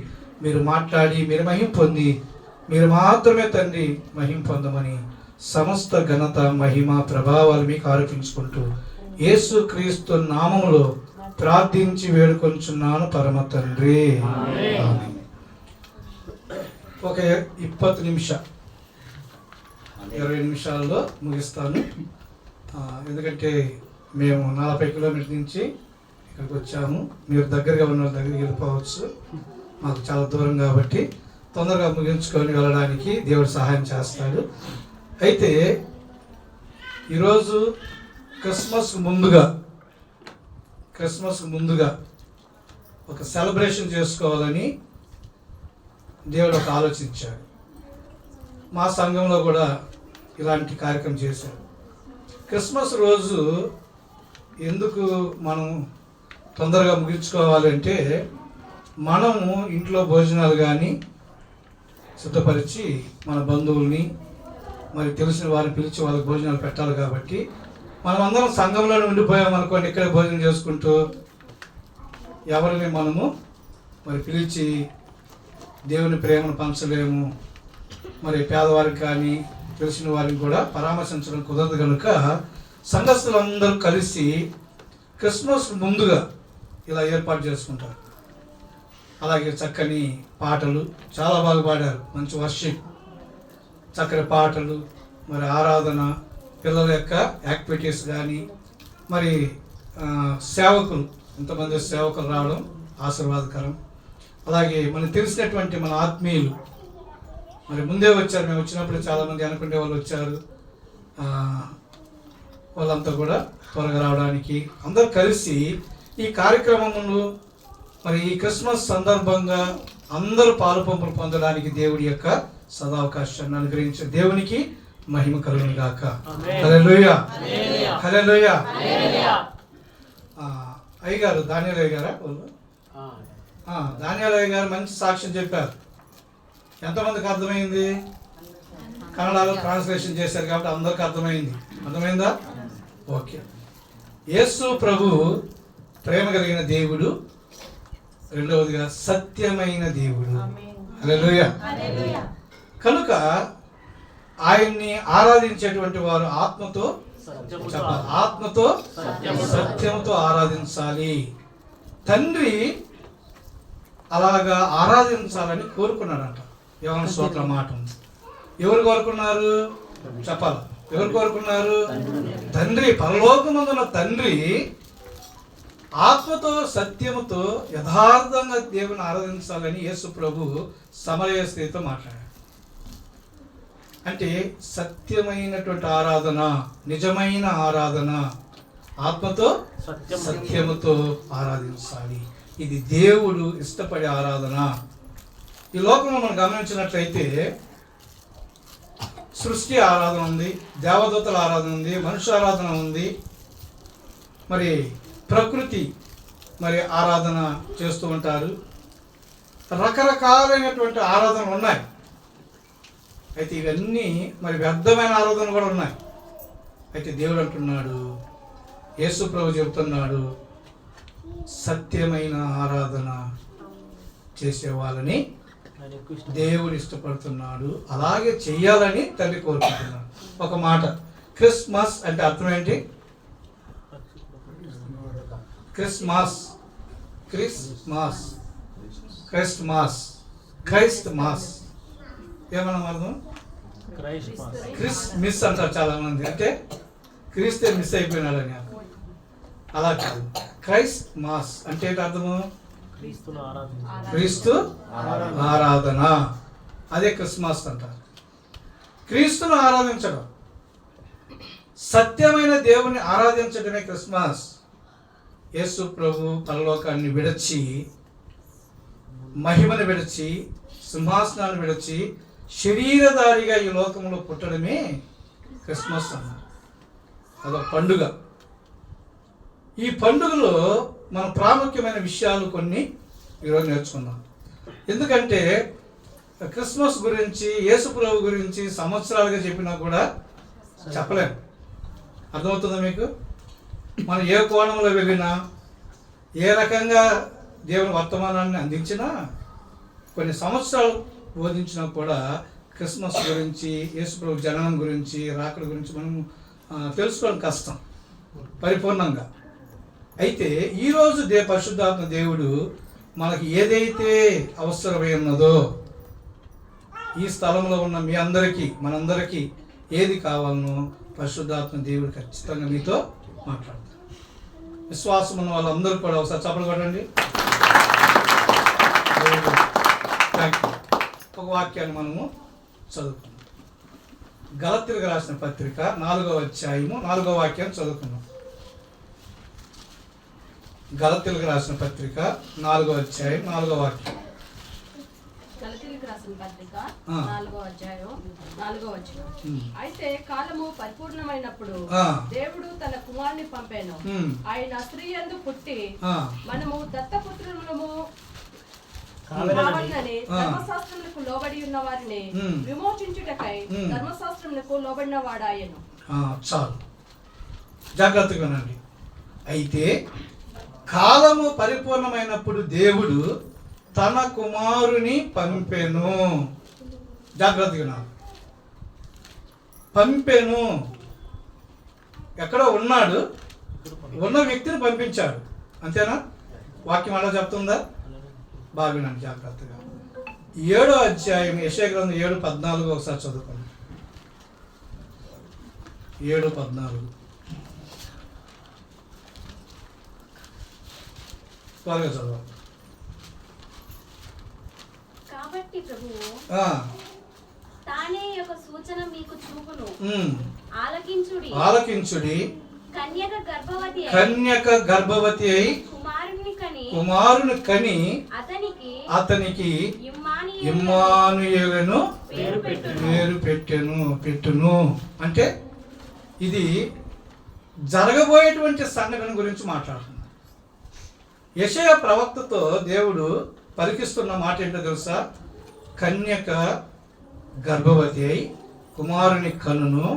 Speaker 6: మీరు మాట్లాడి మీరు మహిమ పొంది మీరు మాత్రమే తండ్రి మహిమ పొందమని సమస్త ఘనత మహిమ ప్రభావాలు మీకు ఆరోపించుకుంటూ యేసుక్రీస్తు నామములో ప్రార్థించి వేడుకొంచున్నాను పరమ తండ్రి. ఆమేన్. ఒక 20 నిమిషాల్లో ముగిస్తాను. ఎందుకంటే మేము 40 కిలోమీటర్ల నుంచి ఇక్కడికి వచ్చాము. మీరు దగ్గరగా ఉన్న వాళ్ళ దగ్గరికి వెళ్ళిపోవచ్చు, మాకు చాలా దూరం కాబట్టి తొందరగా ముగించుకొని వెళ్ళడానికి దేవుడు సహాయం చేస్తాడు. అయితే ఈరోజు క్రిస్మస్ ముందుగా ఒక సెలబ్రేషన్ చేసుకోవాలని దేవుడు ఒక ఆలోచించాడు. మా సంఘంలో కూడా ఇలాంటి కార్యక్రమం చేశారు. క్రిస్మస్ రోజు ఎందుకు మనం తొందరగా ముగించుకోవాలంటే మనము ఇంట్లో భోజనాలు కానీ సిద్ధపరిచి మన బంధువుల్ని మరి తెలిసిన వారిని పిలిచి వాళ్ళకి భోజనాలు పెట్టాలి. కాబట్టి మనం అందరం సంఘంలోనే ఉండిపోయామనుకోండి, ఇక్కడే భోజనం చేసుకుంటూ ఎవరిని మనము మరి పిలిచి దేవుని ప్రేమను పంచలేము. మరి పేదవారికి కానీ తెలిసిన వారిని కూడా పరామర్శించడం కుదరదు. కనుక సంఘస్థులందరూ కలిసి క్రిస్మస్ ముందుగా ఇలా ఏర్పాటు చేసుకుంటారు. అలాగే చక్కని పాటలు చాలా బాగా పాడారు, మంచి వర్షిప్, చక్కని పాటలు, మరి ఆరాధన, పిల్లల యొక్క యాక్టివిటీస్ కానీ, మరి సేవకులు ఇంతమంది సేవకులు రావడం ఆశీర్వాదకరం. అలాగే మనకు తెలిసినటువంటి మన ఆత్మీయులు మరి ముందే వచ్చారు. మేము వచ్చినప్పుడు చాలామంది అనుకునే వాళ్ళు వచ్చారు. వాళ్ళంతా కూడా త్వరగా రావడానికి అందరూ కలిసి ఈ కార్యక్రమములు మరి ఈ క్రిస్మస్ సందర్భంగా అందరూ పాలుపంపులు పొందడానికి దేవుడి యొక్క సదావకాశాన్ని అనుగ్రహించే దేవునికి మహిమ కలుగును గాక. హల్లెలూయా, హల్లెలూయా. అయ్యగారు దానియాల్ అయ్యగారా వాళ్ళు? దానియాల్ అయ్యగారు మంచి సాక్ష్యం చెప్పారు. ఎంతమందికి అర్థమైంది? కన్నడలో ట్రాన్స్లేషన్ చేశారు కాబట్టి అందరికి అర్థమైందా? ఓకే. యేసు ప్రభు ప్రేమ కలిగిన దేవుడు, రెండవదిగా సత్యమైన దేవుడు. హల్లెలూయా. కనుక ఆయన్ని ఆరాధించేటువంటి వారు ఆత్మతో సత్యంతో ఆరాధించాలి. తండ్రి అలాగా ఆరాధించాలని కోరుకున్నాడంట. యోహాను సువార్తలో మాట ఉంది. ఎవరు కోరుకున్నారు చెప్పాలి? ఎవరు కోరుకున్నారు? తండ్రి, పరలోకమందున్న తండ్రి ఆత్మతో సత్యముతో యథార్థంగా దేవుని ఆరాధించాలని యేసు ప్రభు సమరయ స్త్రీతో మాట్లాడాడు. అంటే సత్యమైనటువంటి ఆరాధన, నిజమైన ఆరాధన, ఆత్మతో సత్యముతో ఆరాధించాలి. ఇది దేవుడు ఇష్టపడే ఆరాధన. ఈ లోకంలో మనం గమనించినట్లయితే సృష్టి ఆరాధన ఉంది, దేవదూతల ఆరాధన ఉంది, మనుష్య ఆరాధన ఉంది, మరి ప్రకృతి మరి ఆరాధన చేస్తూ ఉంటారు. రకరకాలైనటువంటి ఆరాధనలు ఉన్నాయి. అయితే ఇవన్నీ మరి వ్యర్థమైన ఆరాధన కూడా ఉన్నాయి. అయితే దేవుడు అంటున్నాడు, యేసు ప్రభు చెబుతున్నాడు, సత్యమైన ఆరాధన చేసే వాళ్ళని దేవుడు ఇష్టపడుతున్నాడు, అలాగే చెయ్యాలని తండ్రి కోరుకుంటున్నాడు. ఒక మాట, క్రిస్మస్ అంటే అర్థం ఏంటి? క్రిస్మస్ ఏమన్నా అర్థం? క్రిస్ మిస్ అంటారు చాలా మంది, అంటే క్రీస్తే మిస్ అయిపోయినాడని. అలా కాదు, క్రైస్ట్ మాస్ అంటే ఏంటి అర్థము? క్రీస్తు ఆరాధన. అదే క్రిస్మస్ అంటారు. క్రీస్తును ఆరాధించడం, సత్యమైన దేవుని ఆరాధించడమే క్రిస్మస్. యేసు ప్రభు పరలోకాన్ని విడచి, మహిమను విడచి, సింహాసనాన్ని విడచి శరీరధారిగా ఈ లోకంలో పుట్టడమే క్రిస్మస్ అన్నారు. అదొక పండుగ. ఈ పండుగలో మన ప్రాముఖ్యమైన విషయాలు కొన్ని ఈరోజు నేర్చుకుందాం. ఎందుకంటే క్రిస్మస్ గురించి, యేసు ప్రభు గురించి సంవత్సరాలుగా చెప్పినా కూడా చెప్పలేము. అర్థమవుతుందా మీకు? మనం ఏ కోణంలో వెళ్ళినా, ఏ రకంగా దేవుని వర్తమానాన్ని అందించినా, కొన్ని సంవత్సరాలు బోధించినా కూడా క్రిస్మస్ గురించి, యేసు ప్రభు జననం గురించి, రాకడ గురించి మనం తెలుసుకోవడం కష్టం పరిపూర్ణంగా. అయితే ఈరోజు పరిశుద్ధాత్మ దేవుడు మనకి ఏదైతే అవసరమై ఉన్నదో, ఈ స్థలంలో ఉన్న మీ అందరికీ, మనందరికీ ఏది కావాలనో పరిశుద్ధాత్మ దేవుడు ఖచ్చితంగా మీతో మాట్లాడతారు. విశ్వాసం ఉన్న వాళ్ళందరూ కూడా ఒకసారి చప్పట్లు కొట్టండి. Thank you. ఒక వాక్యాన్ని మనము చదువుకున్నాం. గలతీయులకు రాసిన పత్రిక 4వ అధ్యాయము 4వ వాక్యాన్ని చదువుకున్నాం. గలతీయులకు రాసిన పత్రిక 4వ అధ్యాయం 4వ వాక్యం.
Speaker 7: గలతీయులకు రాసిన పత్రిక 4వ అధ్యాయం 4వ వచనం. అయితే కాలము పరిపూర్ణమైనప్పుడు దేవుడు తన కుమారుని పంపాను. ఆయన స్త్రీ యందు పుట్టి మనము దత్తపుత్రులము కావాలని ధర్మశాస్త్రములకు లోబడి ఉన్న వారిని విమోచించుటకై ధర్మశాస్త్రములకు లోబడిన వాడాయను.
Speaker 6: చాలు, జాగ్రత్తగా వినండి. అయితే కాలము పరిపూర్ణమైనప్పుడు దేవుడు తన కుమారుని పంపెను. జాగ్రత్తగా వినాలి. పంపెను, ఎక్కడో ఉన్నాడు, ఉన్న వ్యక్తిని పంపించాడు. అంతేనా? వాక్యం అలా చెప్తుందా? బాగా వినండి జాగ్రత్తగా. 7వ అధ్యాయం యెషయా గ్రంథం 7:14 ఒకసారి చదువుకోండి. 7:14 త్వరగా చదవాలి.
Speaker 8: కాబట్టి ప్రభువు తానే ఒక సూచన మీకు చూపును. ఆలకించుడి. కన్యక గర్భవతి అయి కుమారుని కని అతనికి ఇమ్మానుయేలును పేరు పెట్టును. అంటే ఇది జరగబోయేటువంటి సంఘటన గురించి మాట్లాడుతుంది. యెషయా ప్రవక్తతో దేవుడు పలికిస్తున్న మాట ఏంటో తెలుసా? కన్యక గర్భవతి అయి కుమారుని కనును,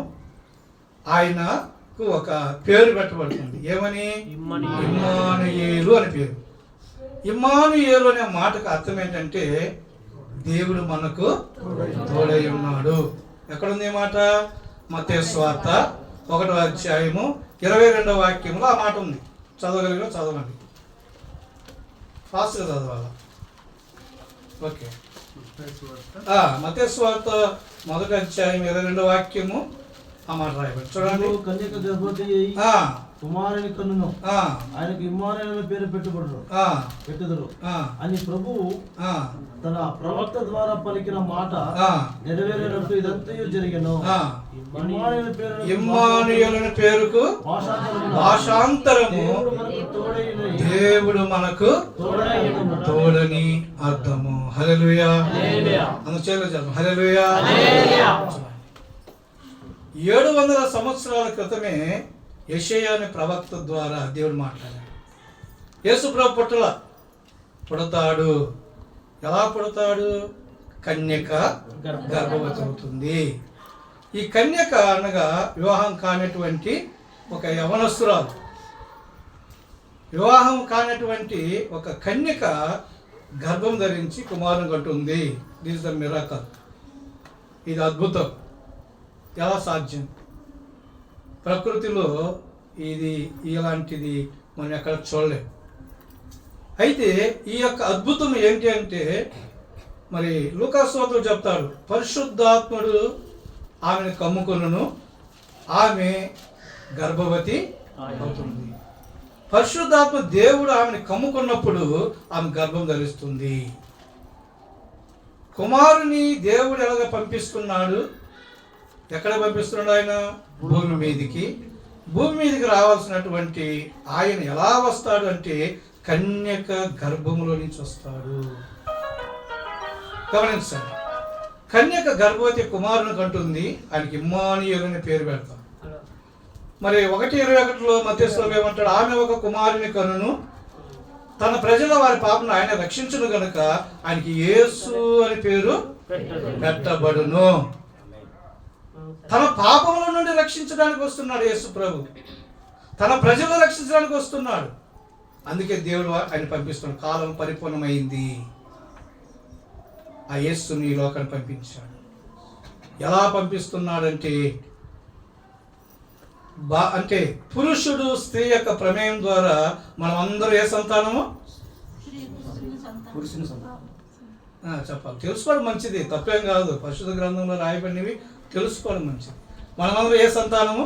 Speaker 8: ఆయనకు ఒక పేరు పెట్టబడుతుంది. ఏమని? ఇమ్మానుయేలు అని పేరు. ఇమ్మానుయేలు అనే మాటకు అర్థం ఏంటంటే దేవుడు మనకు తోడై ఉన్నాడు. ఎక్కడుంది ఈ మాట? మత్తయి సువార్త 1వ అధ్యాయము 22వ వాక్యంలో ఆ మాట ఉంది. చదవగలిగిన చదవండి, ఫాస్ట్గా చదవాల. ఓకే, మత్తయి సువార్త 1వ అధ్యాయం 22వ వాక్యము ఆ మాట రాయబడి చూడండి.
Speaker 2: కన్యక గర్భవతి కుమారుని కన్నును, ఆయనకు ఇమ్మానుయేలు పేరు పెట్టుదురు అని ప్రభువు తన ప్రవక్త ద్వారా పలికిన మాట నెరవేరినట్టు ఇదంతయు జరిగెను.
Speaker 6: ఇమ్మానుయేలు పేరుకు భాషాంతరము దేవుడు మనకు తోడని అర్థము. హల్లెలూయా. అందుచేత హల్లెలూయా. 700 సంవత్సరాల క్రితమే యెషయా అనే ప్రవక్త ద్వారా దేవుడు మాట్లాడాడు. యేసు ప్రభు పుడతాడు. ఎలా పుడతాడు? కన్యక గర్భవతి అవుతుంది. ఈ కన్యక అనగా వివాహం కానటువంటి ఒక యవనస్తురాలు, వివాహం కానటువంటి ఒక కన్యక గర్భం ధరించి కుమారుని కంటుంది. This the miracle. ఇది అద్భుతం. ఎలా సాధ్యం? ప్రకృతిలో ఇది ఇలాంటిది మనం ఎక్కడ చూడలేం. అయితే ఈ యొక్క అద్భుతం ఏంటి అంటే, మరి లూకాసు వార్తలో చెప్తాడు, పరిశుద్ధాత్ముడు ఆమెను కమ్ముకొనును, ఆమె గర్భవతి అవుతుంది. పరిశుద్ధాత్మ దేవుడు ఆమెను కమ్ముకున్నప్పుడు ఆమె గర్భం ధరిస్తుంది. కుమారుని దేవుడు ఎలాగ పంపిస్తున్నాడు? ఎక్కడ పంపిస్తున్నాడు? ఆయన భూమి మీదకి. భూమి మీదకి రావాల్సినటువంటి ఆయన ఎలా వస్తాడు అంటే కన్యక గర్భములో నుంచి వస్తాడు. గమనించండి.
Speaker 8: కన్యక గర్భవతి కుమారుని కంటుంది, ఆయనకి ఇమ్మానుయేలు అనే పేరు పెడతాం. మరి 1:21 మత్తయి ఏమంటాడు? ఆమె ఒక కుమారుని కనును, తన ప్రజల వారి పాపను ఆయన రక్షించును గనుక ఆయనకి యేసు అని పేరు పెట్టబడును. తన పాపముల నుండి రక్షించడానికి వస్తున్నాడు యేసు ప్రభు, తన ప్రజలను రక్షించడానికి వస్తున్నాడు. అందుకే దేవుడు ఆయన పంపిస్తున్నాడు. కాలం పరిపూర్ణమైంది, ఆ యేసుని ఈ లోకాన్ని పంపించాడు. ఎలా పంపిస్తున్నాడంటే అంటే పురుషుడు స్త్రీ యొక్క ప్రమేయం ద్వారా మనం అందరూ ఏ సంతానము? పురుషుని సంతానం. చెప్పాలి, తెలుసుకోవడం మంచిది, తప్పేం కాదు. పరిశుద్ధ గ్రంథంలో రాయబడినవి తెలుసుకోవడం మంచిది. మనమందరూ ఏ సంతానము?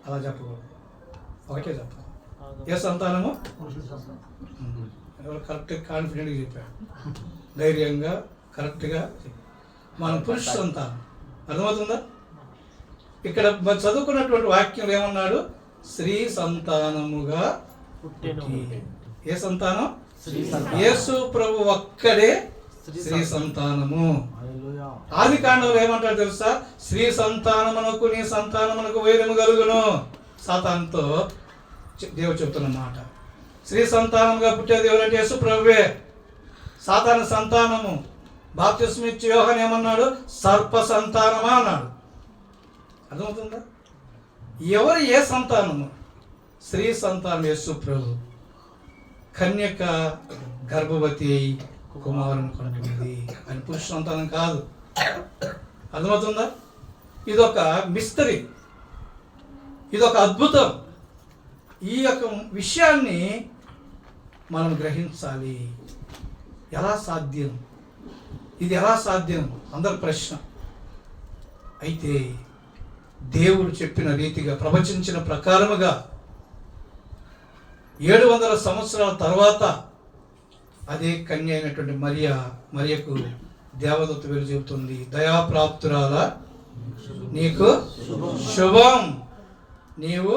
Speaker 8: అలా చెప్పకూడదు, ఒకటే చెప్పాలి. ఏ సంతానము? ఎవరు కరెక్ట్గా కాన్ఫిడెంట్గా చెప్పాడు, ధైర్యంగా కరెక్ట్గా. మనం పురుష సంతానం. అర్థమవుతుందా? ఇక్కడ చదువుకున్నటువంటి వాక్యం ఏమన్నాడు? స్త్రీ సంతానముగా పుట్టి. ఏ సంతానం? యేసు ప్రభు ఒక్కడే స్త్రీ సంతానము. ఆది కాండంలో ఏమంటాడు తెలుసా? స్త్రీ సంతానమునకు నీ సంతానమునకు వైరము కలుగును. సాతానుతో దేవుడు చెప్తున్న మాట. స్త్రీ సంతానముగా పుట్టేది ఎవరంటే యేసు ప్రభువే. సాతాను సంతానము. బాప్తిస్మం ఇచ్చి యోహాను ఏమన్నాడు? సర్ప సంతానమా అన్నాడు. అర్థమవుతుందా? ఎవరు ఏ సంతానము? స్త్రీ సంతానం యేసు ప్రభు. కన్యక గర్భవతి అయి కుమారుని కనుగొన్నది. అని పురుష సంతానం కాదు. అర్థమవుతుందా? ఇదొక మిస్టరీ, ఇదొక అద్భుతం. ఈ యొక్క విషయాన్ని మనం గ్రహించాలి. ఎలా సాధ్యం? ఇది ఎలా సాధ్యం? అందరి ప్రశ్న. అయితే దేవుడు చెప్పిన రీతిగా, ప్రవచించిన ప్రకారముగా 700 సంవత్సరాల తర్వాత అదే కన్య అయినటువంటి మరియకు దేవదూత వెలు చెబుతుంది, దయాప్రాప్తురాల నీకు శుభం, నీవు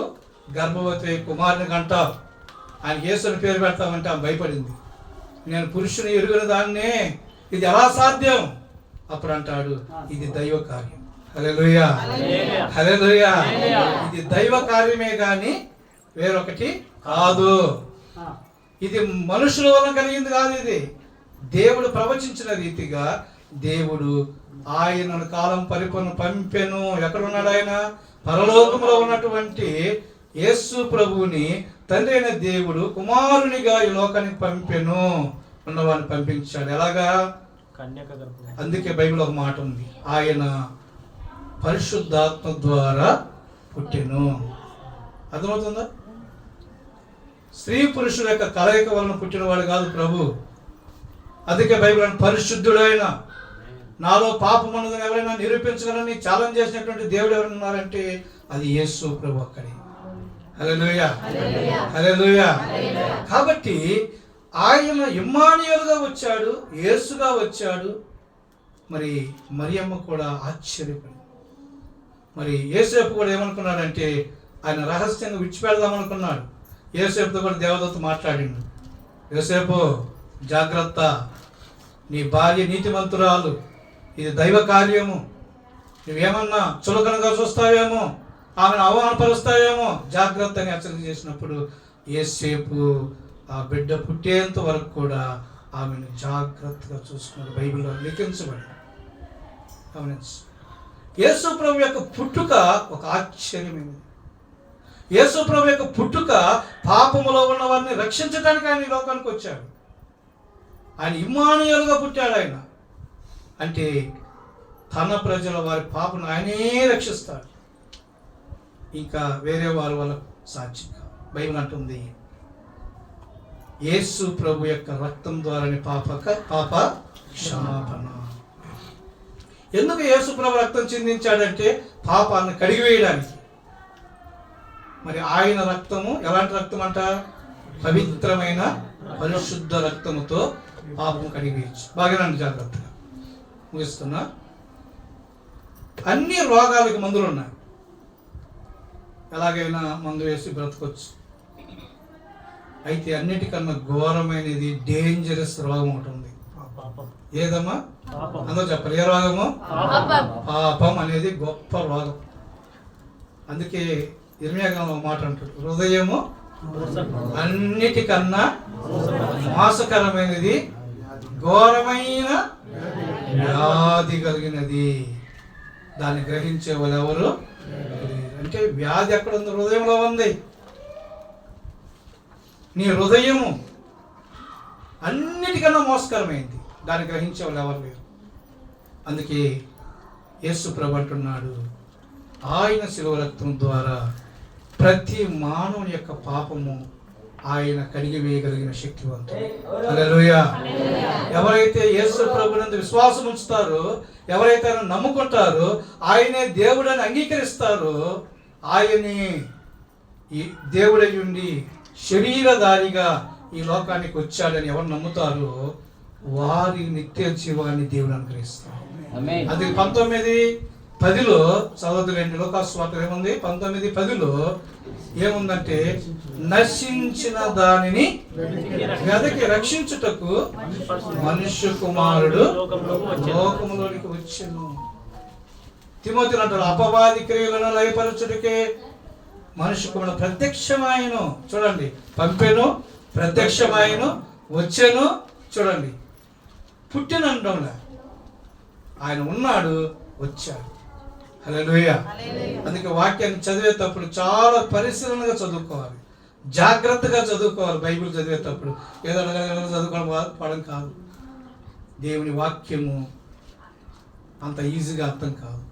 Speaker 8: గర్భవతి కుమారుని కంటావు, ఆయన యేసుని పేరు పెడతామంటే ఆమె భయపడింది. నేను పురుషుని ఎరుగని దాన్నే, ఇది ఎలా సాధ్యం? అప్పుడు అంటాడు, ఇది దైవ కార్యం. హల్లెలూయా, హల్లెలూయా. ఇది దైవ కార్యమే కానీ వేరొకటి కాదు. ఇది మనుషుల వల్ల కలిగింది కాదు. ఇది దేవుడు ప్రవచించిన రీతిగా దేవుడు ఆయనను కాలం పరిపూర్ణ పంపెను. ఎక్కడున్నాడు ఆయన? పరలోకంలో ఉన్నటువంటి యేసు ప్రభువుని తండ్రి అయిన దేవుడు కుమారునిగా ఈ లోకానికి పంపెను, ఉన్నవాడిని పంపించాడు. ఎలాగా? అందుకే బైబిల్ ఒక మాట ఉంది, ఆయన పరిశుద్ధాత్మ ద్వారా పుట్టెను. అర్థమవుతుందా? స్త్రీ పురుషుల యొక్క కలయిక వలన పుట్టినవాడు కాదు ప్రభు. అందుకే బైబిల్ పరిశుద్ధుడైన, నాలో పాపం ఉన్నదని ఎవరైనా నిరూపించగలని ఛాలెంజ్ చేసినటువంటి దేవుడు ఎవరు ఉన్నారంటే అది యేసు ప్రభు అక్కడే. హల్లెలూయా, హల్లెలూయా. కాబట్టి ఆయన ఇమ్మానుయేలుగా వచ్చాడు, యేసుగా వచ్చాడు. మరి మరియమ్మ కూడా ఆశ్చర్యపడి, మరి యేసేపు కూడా ఏమనుకున్నాడంటే ఆయన రహస్యంగా విడిచిపెడదాం అనుకున్నాడు. యేసేపుతో కూడా దేవదూత మాట్లాడిండు, యేసేపు జాగ్రత్త, నీ భార్య నీతిమంతురాలు, ఇది దైవ కార్యము, నువ్వేమన్నా చులకనగా చూస్తావేమో, ఆమెను అవమానపరుస్తావేమో, జాగ్రత్త అని హెచ్చరిక చేసినప్పుడు యేసేపు ఆ బిడ్డ పుట్టేంత వరకు కూడా ఆమెను జాగ్రత్తగా చూసుకున్నాడు. బైబిల్లో లిఖించబడి. గమనించు, యేసు ప్రభు యొక్క పుట్టుక ఒక ఆశ్చర్యమైనది. యేసు ప్రభు యొక్క పుట్టుక పాపములో ఉన్న వారిని రక్షించడానికి ఆయన ఈ లోకానికి వచ్చాడు. ఆయన ఇమ్మానుయేలుగా పుట్టాడు. ఆయన అంటే తన ప్రజల వారి పాపను ఆయనే రక్షిస్తాడు, ఇంకా వేరే వారి వల్ల సాధ్యం. బైబిల్ అంటుంది యేసు ప్రభు యొక్క రక్తం ద్వారానే పాప క్షమాపణ. ఎందుకు యేసు ప్రభు రక్తం చిందించాడంటే పాపాన్ని కడిగివేయడానికి. మరి ఆయన రక్తము ఎలాంటి రక్తం అంట? పవిత్రమైన పరిశుద్ధ రక్తముతో పాపం కడిగివేయచ్చు. బాగానండి, జాగ్రత్తగా ముగిస్తున్నా. అన్ని రోగాలకి మందులు ఉన్నాయి, ఎలాగైనా మందు వేసి బ్రతకొచ్చు. అయితే అన్నిటికన్నా ఘోరమైనది డేంజరస్ రోగం ఒకటి ఉంది, ఏదమ్మా? అందరూ చెప్పాలి. ఏ రోగము? పాపం అనేది గొప్ప రోగం. అందుకే ఇర్మియా గ్రంథంలో ఒక మాట అంటాడు, హృదయము అన్నిటికన్నా మోసకరమైనది, ఘోరమైన వ్యాధి కలిగినది, దాన్ని గ్రహించే వాళ్ళు ఎవరు? అంటే వ్యాధి ఎక్కడ ఉంది? హృదయంలో ఉంది. నీ హృదయము అన్నిటికన్నా మోసకరమైంది, దాన్ని గ్రహించే వాళ్ళు ఎవరు లేరు. అందుకే యేసు ప్రభు అంటున్నాడు, ఆయన శిలువ రక్తం ద్వారా ప్రతి మానవుని యొక్క పాపము ఆయన కడిగి వేయగలిగిన శక్తివంతుడు. హల్లెలూయా. ఎవరైతే యేసు ప్రభునందు విశ్వాసం ఉంచుతారో, ఎవరైతే ఆయన నమ్ముకుంటారో, ఆయనే దేవుడని అంగీకరిస్తారో, ఆయనే ఈ దేవుడై ఉండి శరీరధారిగా ఈ లోకానికి వచ్చాడని ఎవరు నమ్ముతారో వారి నిత్య జీవాన్ని దేవుడు అనుగ్రహిస్తాడు. అది 19:10 చదవదులేండి. లోకాసు వార్త ఏముంది? 19:10 ఏముందంటే, నశించిన దానిని వెదకి రక్షించుటకు మనుష్య కుమారుడు లోకములోనికి వచ్చెను. తిమోతిలో అంటాడు, అపవాది క్రియలను లయపరచుటకే మనుష్య కుమారుడు ప్రత్యక్షమాయను. చూడండి, పంపెను, ప్రత్యక్షమాయను, వచ్చెను. చూడండి, పుట్టినంటంలా ఆయన ఉన్నాడు, వచ్చాడు. హల్లెలూయా. అందుకే వాక్యాన్ని చదివేటప్పుడు చాలా పరిశీలనగా చదువుకోవాలి, జాగ్రత్తగా చదువుకోవాలి. బైబిల్ చదివేటప్పుడు ఏదో చదువుకోవడం కాదు. దేవుని వాక్యము అంత ఈజీగా అర్థం కాదు.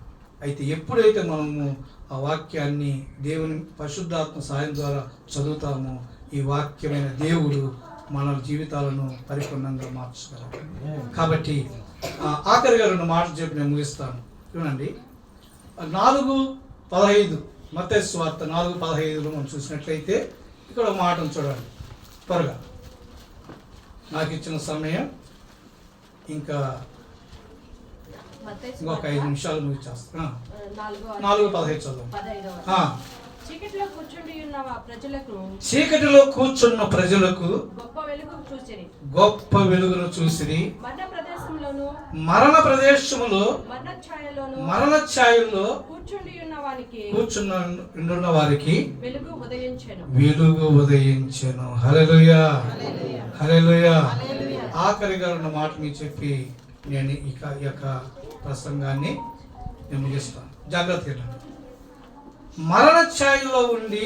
Speaker 8: అయితే ఎప్పుడైతే మనము ఆ వాక్యాన్ని దేవుని పరిశుద్ధాత్మ సాయం ద్వారా చదువుతామో, ఈ వాక్యమైన దేవుడు మన జీవితాలను పరిపూర్ణంగా మార్చగలరు. కాబట్టి ఆఖరిగా 2 మాటలు చెప్పి నేను ముగిస్తాను. చూడండి, 4:15 మత్తయి సువార్త 4:15 మనం చూసినట్లయితే ఇక్కడ ఒక మాటను చూడండి. త్వరగా, నాకు ఇచ్చిన సమయం ఇంకా ఇంకొక 5 నిమిషాలు ముగిచేస్తాను. 4:15 చదువు.
Speaker 7: చీకటిలో
Speaker 8: కూర్చున్న ప్రజలకు గొప్ప వెలుగును చూసిరి. మరణ ప్రదేశములో మరణ ఛాయల్లో కూర్చున్న వారికి వెలుగు ఉదయించెను. హల్లెలూయా, హల్లెలూయా. ఆఖరిగా 2 మాటలు చెప్పి నేను ఈ యొక్క ప్రసంగాన్ని నేను ముగిస్తాను. జాగ్రత్తగా, మరణ ఛాయలో ఉండి,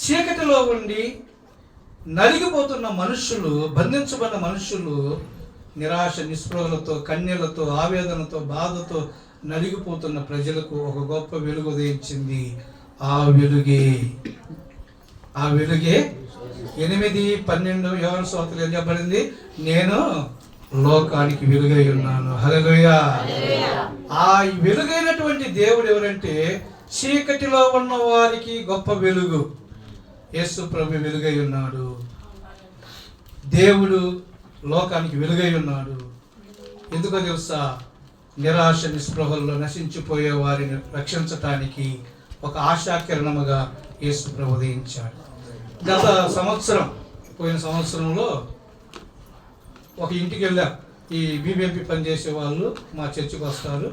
Speaker 8: చీకటిలో ఉండి నలిగిపోతున్న మనుషులు, బంధించబడిన మనుషులు నిరాశ, నిస్పృహలతో, కన్నీళ్లతో, ఆవేదనతో, బాధతో నలిగిపోతున్న ప్రజలకు ఒక గొప్ప వెలుగు ఉదయించింది. ఆ వెలుగే 8:12 యోహాను సువార్తలో ఏం చెప్పబడింది? నేను లోకానికి వెలుగై ఉన్నాను. హల్లెలూయా. ఆ వెలుగైనటువంటి దేవుడు ఎవరంటే, చీకటిలో ఉన్న వారికి గొప్ప వెలుగు. యేసు ప్రభు వెలుగై ఉన్నాడు. దేవుడు లోకానికి వెలుగై ఉన్నాడు. ఎందుకో తెలుసా? నిరాశ, నిస్పృహల్లో నశించిపోయే వారిని రక్షించటానికి ఒక ఆశాకిరణముగా యేసు ప్రభు ఉదయించాడు. పోయిన సంవత్సరంలో ఒక ఇంటికి వెళ్ళాం. ఈ బీబీఎంపీ పనిచేసే వాళ్ళు మా చర్చికి వస్తారు.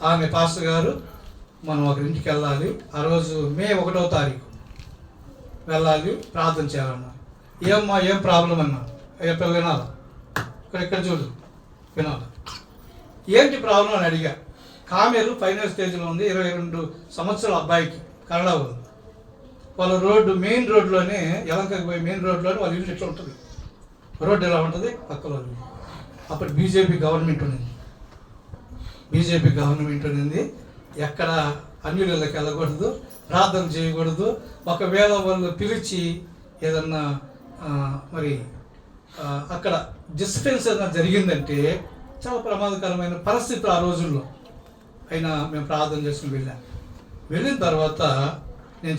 Speaker 8: ఆమె పాస్టర్ గారు, మనం ఒకరింటికి వెళ్ళాలి, ఆ రోజు మే 1వ తారీఖు వెళ్ళాలి, ప్రార్థన చేయాలన్నా. ఏమ్మా, ఏం ప్రాబ్లం అన్నా? ఎప్పుడు వినాలా? ఇక్కడ చూడు, వినాలా? ఏంటి ప్రాబ్లం అని అడిగా. కామెరు ఫైనల్ స్టేజ్లో ఉంది, 22 సంవత్సరాల అబ్బాయికి, కన్నడ వాళ్ళు. వాళ్ళ రోడ్డు, మెయిన్ రోడ్లోనే, ఎలంకకి పోయి మెయిన్ రోడ్లోనే వాళ్ళ ఇల్లు ఎట్లా ఉంటుంది, రోడ్డు ఎలా ఉంటుంది, పక్కలో. అప్పుడు బీజేపీ గవర్నమెంట్ ఉన్నింది. ఎక్కడ అన్యులకి వెళ్ళకూడదు, ప్రార్థన చేయకూడదు. ఒకవేళ వాళ్ళు పిలిచి ఏదన్నా మరి అక్కడ డిస్టెన్స్ ఏదైనా జరిగిందంటే చాలా ప్రమాదకరమైన పరిస్థితి ఆ రోజుల్లో. అయినా మేము ప్రార్థన చేసుకుని వెళ్ళిన తర్వాత నేను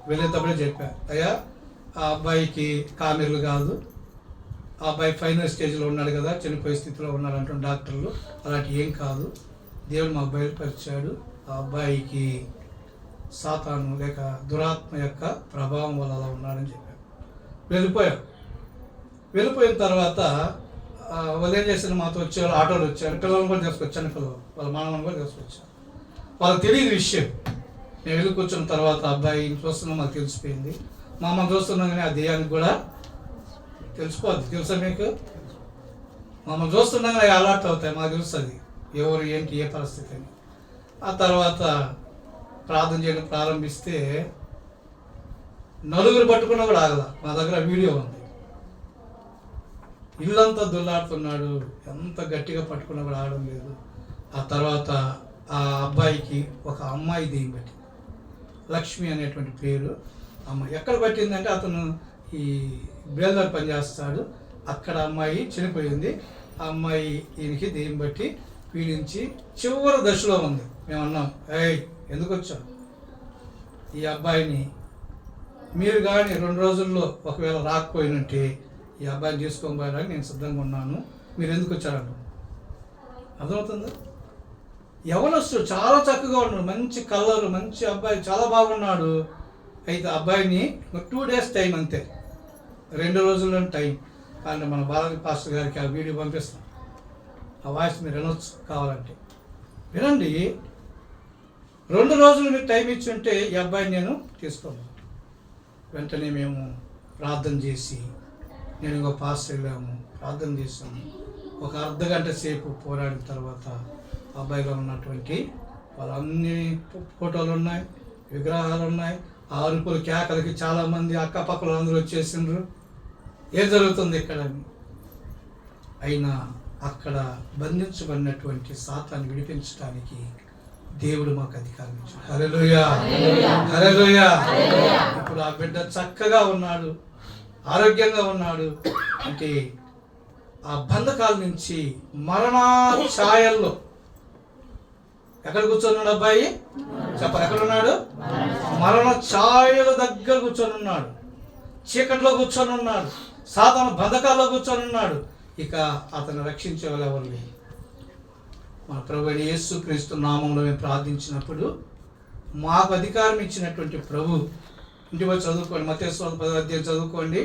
Speaker 8: వెళ్ళేటప్పుడే చెప్పా, అయ్యా ఆ అబ్బాయికి కామెర్లు కాదు, ఆ అబ్బాయి ఫైనల్ స్టేజ్లో ఉన్నాడు కదా, చనిపోయే స్థితిలో ఉన్నాడు అంటున్న డాక్టర్లు, అలాంటి ఏం కాదు, దేవుడు మా అబ్బాయిని పరిచాడు, ఆ అబ్బాయికి సాతాను లేక దురాత్మ యొక్క ప్రభావం వల్ల అలా ఉన్నాడని చెప్పాడు. వెళ్ళిపోయిన తర్వాత వాళ్ళు ఏం చేశారు, మాతో వచ్చారు, ఆటోలు వచ్చారు, పిల్లలను కూడా తీసుకొచ్చాను, పిల్లలు వాళ్ళ మానవులను కూడా తీసుకొచ్చారు. వాళ్ళకి తెలియదు విషయం. మేము వెళ్ళి కూర్చున్న తర్వాత అబ్బాయి చూస్తున్నాం, మాకు తెలిసిపోయింది. మా అమ్మ చూస్తున్నాం కానీ ఆ దెయ్యానికి కూడా తెలిసిపోద్ది. తెలుసా మీకు? మమ్మల్ని చూస్తున్నాం కానీ అలర్ట్ అవుతాయి, మాకు తెలుస్తుంది ఎవరు ఏంటి ఏ పరిస్థితి అని. ఆ తర్వాత ప్రార్థన చేయడం ప్రారంభిస్తే నలుగురు పట్టుకున్నా కూడా ఆగల. మా దగ్గర వీడియో ఉంది. ఇల్లంతా దుల్లాడుతున్నాడు, ఎంత గట్టిగా పట్టుకున్నా కూడా ఆడడం లేదు. ఆ తర్వాత ఆ అబ్బాయికి ఒక అమ్మాయి దెయ్యం పట్టింది, లక్ష్మి అనేటువంటి పేరు. అమ్మాయి ఎక్కడ పట్టిందంటే అతను ఈ బేల్దార్ పనిచేస్తాడు, అక్కడ అమ్మాయి చనిపోయింది. ఆ అమ్మాయి ఈయనకి దెయ్యం బట్టి పీడించి చివరి దశలో ఉంది. మేము అన్నాం, ఏయ్ ఎందుకు వచ్చావు? ఈ అబ్బాయిని మీరు కానీ 2 రోజుల్లో ఒకవేళ రాకపోయినంటే ఈ అబ్బాయిని తీసుకొని పోయడానికి నేను సిద్ధంగా ఉన్నాను, మీరు ఎందుకు వచ్చారంట. అర్థమవుతుందా? యవనస్తుడు చాలా చక్కగా ఉన్నాడు, మంచి కలర్, మంచి అబ్బాయి, చాలా బాగున్నాడు. అయితే అబ్బాయిని 2 days టైం, అంతే 2 రోజుల్లో టైం. కానీ మన బాలాజీ పాస్టర్ గారికి ఆ వీడియో పంపిస్తాం, ఆ వాయిస్ మీరు వినొచ్చు కావాలంటే వినండి. 2 రోజులు మీరు టైం ఇచ్చి ఉంటే ఈ అబ్బాయిని నేను తీసుకోను. వెంటనే మేము ప్రార్థన చేసి, నేను ఇంకో పాస్టర్ వెళ్ళాము, ప్రార్థన చేసాము. ఒక అర్ధగంట సేపు పోరాడిన తర్వాత అబ్బాయిలో ఉన్నటువంటి వాళ్ళన్ని ఫోటోలు ఉన్నాయి, విగ్రహాలు ఉన్నాయి. ఆ అరుపులు కేకలకి చాలామంది అక్కపక్కలు అందరూ వచ్చేసిండ్రు. ఏం జరుగుతుంది ఇక్కడ అని. అయినా అక్కడ బంధించబడినటువంటి సాతాన్ని విడిపించడానికి దేవుడు మాకు అధికారం ఇచ్చాడు. హల్లెలూయా, హల్లెలూయా. ఇప్పుడు ఆ బిడ్డ చక్కగా ఉన్నాడు, ఆరోగ్యంగా ఉన్నాడు. అంటే ఆ బంధకాల నుంచి మరణ ఛాయల్లో ఎక్కడ కూర్చొని అబ్బాయి చెప్పాలి, ఎక్కడ ఉన్నాడు? మరణ ఛాయల దగ్గర కూర్చొని ఉన్నాడు, చీకట్లో కూర్చొని ఉన్నాడు, సాతాను బంధకాల్లో కూర్చొని ఉన్నాడు. ఇక అతను రక్షించే వాళ్ళు ఎవరు లేరు. మన ప్రభువైన యేసుక్రీస్తు నామంలో మేము ప్రార్థించినప్పుడు మాకు అధికారం ఇచ్చినటువంటి ప్రభు, ఇంటికి వచ్చి చదువుకోండి, మత్తయి 10 చదువుకోండి.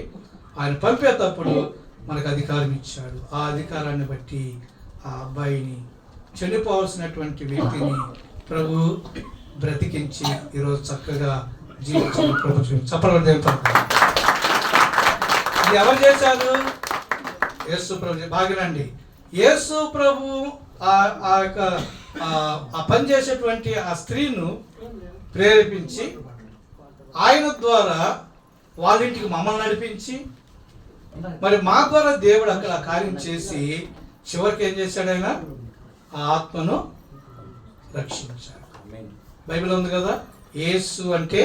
Speaker 8: ఆయన పంపేటప్పుడు మనకు అధికారం ఇచ్చాడు. ఆ అధికారాన్ని బట్టి ఆ అబ్బాయిని, చనిపోవాల్సినటువంటి వ్యక్తిని ప్రభు బ్రతికించి ఈరోజు చక్కగా జీవించిన ప్రభు చెప్పండి. ఇది ఎవరు చేశారు? యేసు ప్రభు. బాగినండి, యేసు ప్రభు ఆ యొక్క ఆ పని చేసేటువంటి ఆ స్త్రీను ప్రేరేపించి ఆయన ద్వారా వాళ్ళ ఇంటికి మమ్మల్ని నడిపించి, మరి మా ద్వారా దేవుడు అక్కడ కార్యం చేసి చివరికి ఏం చేశాడు? ఆయన ఆ ఆత్మను రక్షించాడు. బైబిల్ ఉంది కదా, యేసు అంటే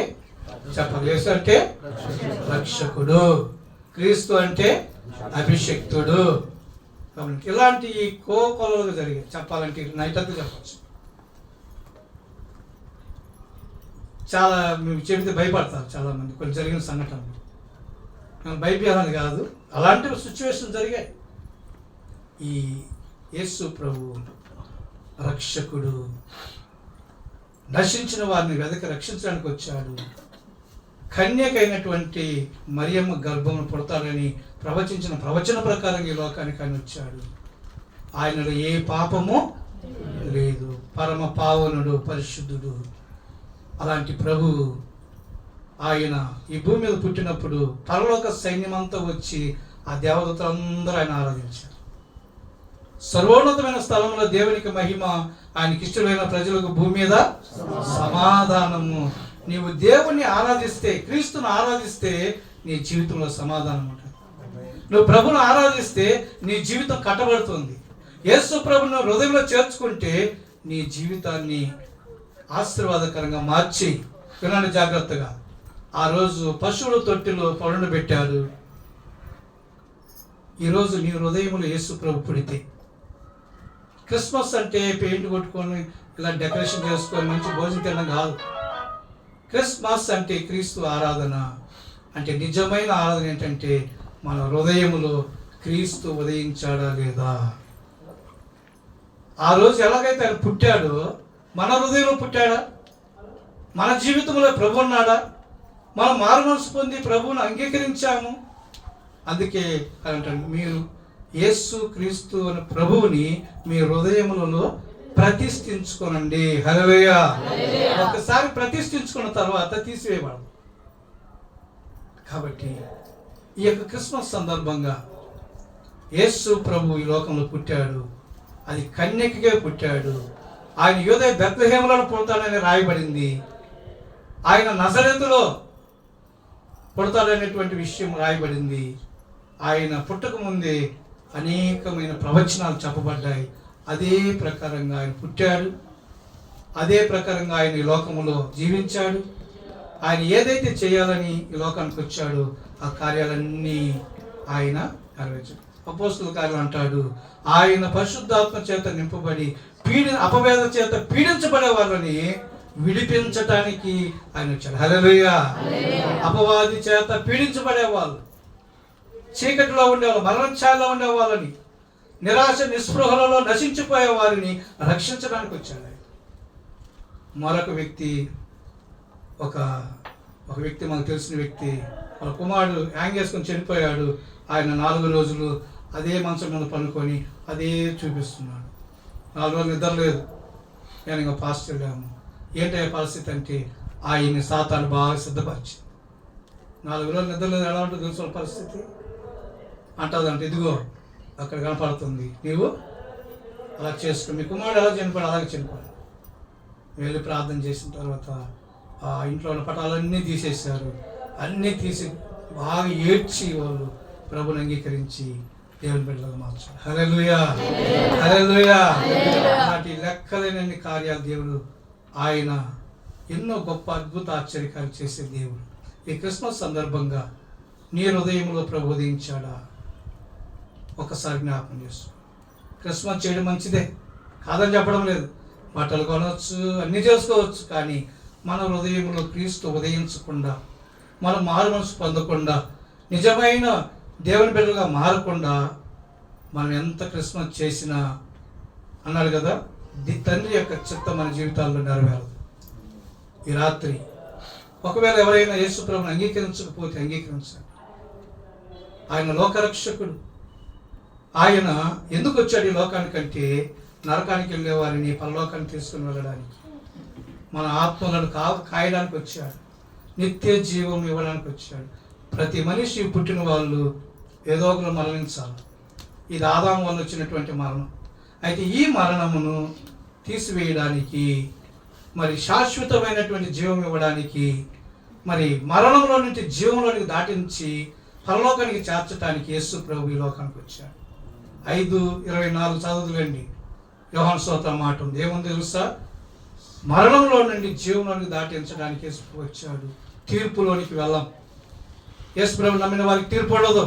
Speaker 8: చెప్పాలి, యేసు అంటే రక్షకుడు, క్రీస్తు అంటే అభిషక్తుడు. కాబట్టి ఇలాంటి కోకొలలుగా జరిగాయి. చెప్పాలంటే నైట్ అంతా చెప్పచ్చు. చాలా మేము చెబితే భయపడతారు చాలామంది కొన్ని జరిగిన సంఘటనలు. మేము భయపడాలని కాదు, అలాంటి సిచ్యువేషన్ జరిగాయి. ఈ యేసు ప్రభు రక్షకుడు, నశించిన వారిని వెదకి రక్షించడానికి వచ్చాడు. కన్యకైనటువంటి మరియమ్మ గర్భమును పుడతాడని ప్రవచించిన ప్రవచన ప్రకారం ఈ లోకానికి ఆయన వచ్చాడు. ఆయనలో ఏ పాపము లేదు, పరమ పావనుడు, పరిశుద్ధుడు. అలాంటి ప్రభు ఆయన ఈ భూమి మీద పుట్టినప్పుడు పరలోక సైన్యమంతా వచ్చి ఆ దేవదూతలందరూ ఆయన ఆరాధించారు. సర్వోన్నతమైన స్థలంలో దేవునికి మహిమ, ఆయనకి ఇష్టమైన ప్రజలకు భూమి మీద సమాధానము. నీవు దేవుణ్ణి ఆరాధిస్తే, క్రీస్తుని ఆరాధిస్తే నీ జీవితంలో సమాధానం ఉంటుంది. నువ్వు ప్రభుని ఆరాధిస్తే నీ జీవితం కట్టబడుతుంది. యేసు ప్రభుని హృదయంలో చేర్చుకుంటే నీ జీవితాన్ని ఆశీర్వాదకరంగా మార్చి, వినండి జాగ్రత్తగా. ఆ రోజు పశువుల తొట్టిలో పరుండు పెట్టారు. ఈరోజు నీ హృదయంలో యేసు ప్రభు పుడితే, క్రిస్మస్ అంటే పెయింట్ కొట్టుకొని ఇలా డెకరేషన్ చేసుకొని మంచి భోజనం తినడం కాదు. క్రిస్మస్ అంటే క్రీస్తు ఆరాధన. అంటే నిజమైన ఆరాధన ఏంటంటే మన హృదయములో క్రీస్తు ఉదయించాడా లేదా. ఆ రోజు ఎలాగైతే ఆయన పుట్టాడో మన హృదయంలో పుట్టాడా, మన జీవితంలో ప్రభు ఉన్నాడా, మనం మారుమనసు పొంది ప్రభువును అంగీకరించాము. అందుకే అంటాడు, మీరు
Speaker 6: యేసు క్రీస్తు అనే ప్రభువుని మీ హృదయములలో ప్రతిష్ఠించుకోనండి. హల్లెలూయా. ఒకసారి ప్రతిష్ఠించుకున్న తర్వాత తీసివేయబడదు. కాబట్టి ఈ యొక్క క్రిస్మస్ సందర్భంగా యేసు ప్రభు ఈ లోకంలో పుట్టాడు. అది కన్యకగా పుట్టాడు. ఆయన యూదయ బెత్లెహేములో పుడతాడని రాయబడింది. ఆయన నజరేతులో పుడతాడనేటువంటి విషయం రాయబడింది. ఆయన పుట్టక ముందే అనేకమైన ప్రవచనాలు చెప్పబడ్డాయి. అదే ప్రకారంగా ఆయన పుట్టాడు. అదే ప్రకారంగా ఆయన ఈ లోకములో జీవించాడు. ఆయన ఏదైతే చేయాలని ఈ లోకానికి వచ్చాడో ఆ కార్యాలన్నీ ఆయన నెరవేర్చాడు. అపోస్తలుల కార్యం అంటాడు, ఆయన పరిశుద్ధాత్మ చేత నింపబడి అపవేద చేత పీడించబడే వాళ్ళని విడిపించటానికి ఆయన వచ్చాడు. హల్లెలూయా. అపవాది చేత పీడించబడే వాళ్ళు, చీకటిలో ఉండేవాళ్ళు, మరణఛాయలో ఉండే వాళ్ళని, నిరాశ నిస్పృహలలో నశించిపోయే వారిని రక్షించడానికి వచ్చాడు. మరొక వ్యక్తి, ఒక వ్యక్తి మనకు తెలిసిన వ్యక్తి, వాళ్ళ కుమారుడు హ్యాంగ్ చేసుకొని చనిపోయాడు. ఆయన 4 రోజులు అదే మంచం మీద పనుకొని అదే చూపిస్తున్నాడు. 4 రోజులు నిద్ర లేదు. నేను ఇంకా పాస్ట్ వెళ్ళాము. ఏంటయ్యే పరిస్థితి అంటే ఆయన్ని సాతాను బాగా సిద్ధపరిచి 4 రోజులు నిద్ర లేదు. ఎలా ఉంటుంది తెలుసు పరిస్థితి? అంటుందంటే ఇదిగో అక్కడ కనపడుతుంది, నీవు అలా చేసుకుని మీ కుమారుడు ఎలా చనిపోయాడు అలాగే చనిపోయాడు. వెళ్ళి ప్రార్థన చేసిన తర్వాత ఆ ఇంట్లో ఉన్న పటాలన్నీ తీసేశారు. అన్నీ తీసి బాగా ఏడ్చి వాళ్ళు ప్రభుని అంగీకరించి దేవుని బిడ్డలుగా మార్చారు. హల్లెలూయా. హల్లెలూయా. అలాంటి లెక్కలేనన్ని కార్యాలు దేవుడు, ఆయన ఎన్నో గొప్ప అద్భుత ఆశ్చర్యకాలు చేసే దేవుడు. ఈ క్రిస్మస్ సందర్భంగా నీ హృదయంలో ప్రభు ఉదయించాడా? ఒకసారి జ్ఞాపకం చేసుకో. క్రిస్మస్ చేయడం మంచిదే, కాదని చెప్పడం లేదు. బట్టలు కొనవచ్చు, అన్నీ చేసుకోవచ్చు. కానీ మన హృదయంలో క్రీస్తు ఉదయించకుండా, మనం మారు మనసు పొందకుండా, నిజమైన దేవుని బిడ్డలుగా మారకుండా మనం ఎంత క్రిస్మస్ చేసినా అన్నాడు కదా, తండ్రి యొక్క చిత్తం మన జీవితాల్లో నెరవేరదు. ఈ రాత్రి ఒకవేళ ఎవరైనా యేసు ప్రభువుని అంగీకరించకపోతే అంగీకరించండి. ఆయన లోకరక్షకుడు. ఆయన ఎందుకు వచ్చాడు ఈ లోకానికంటే నరకానికి వెళ్ళే వారిని పరలోకానికి తీసుకుని వెళ్ళడానికి, మన ఆత్మలను కాయడానికి వచ్చాడు. నిత్య జీవం ఇవ్వడానికి వచ్చాడు. ప్రతి మనిషి పుట్టిన వాళ్ళు ఏదో ఒకరు మరణించాలి. ఇది ఆదాము వల్ల వచ్చినటువంటి మరణం. అయితే ఈ మరణమును తీసివేయడానికి, మరి శాశ్వతమైనటువంటి జీవం ఇవ్వడానికి, మరి మరణంలో నుంచి జీవంలోనికి దాటించి పరలోకానికి చేర్చడానికి యేసు ప్రభు ఈ లోకానికి వచ్చాడు. 5:24 చదువులండి. యోహాను సువార్త మాట ఉంది. ఏముంది తెలుసా? మరణంలో నుండి జీవంలోనికి దాటించడానికి యేసు వచ్చాడు. తీర్పులోనికి వెళ్ళం. యేసు ప్రభు నమ్మిన వారికి తీర్పు ఉండదు.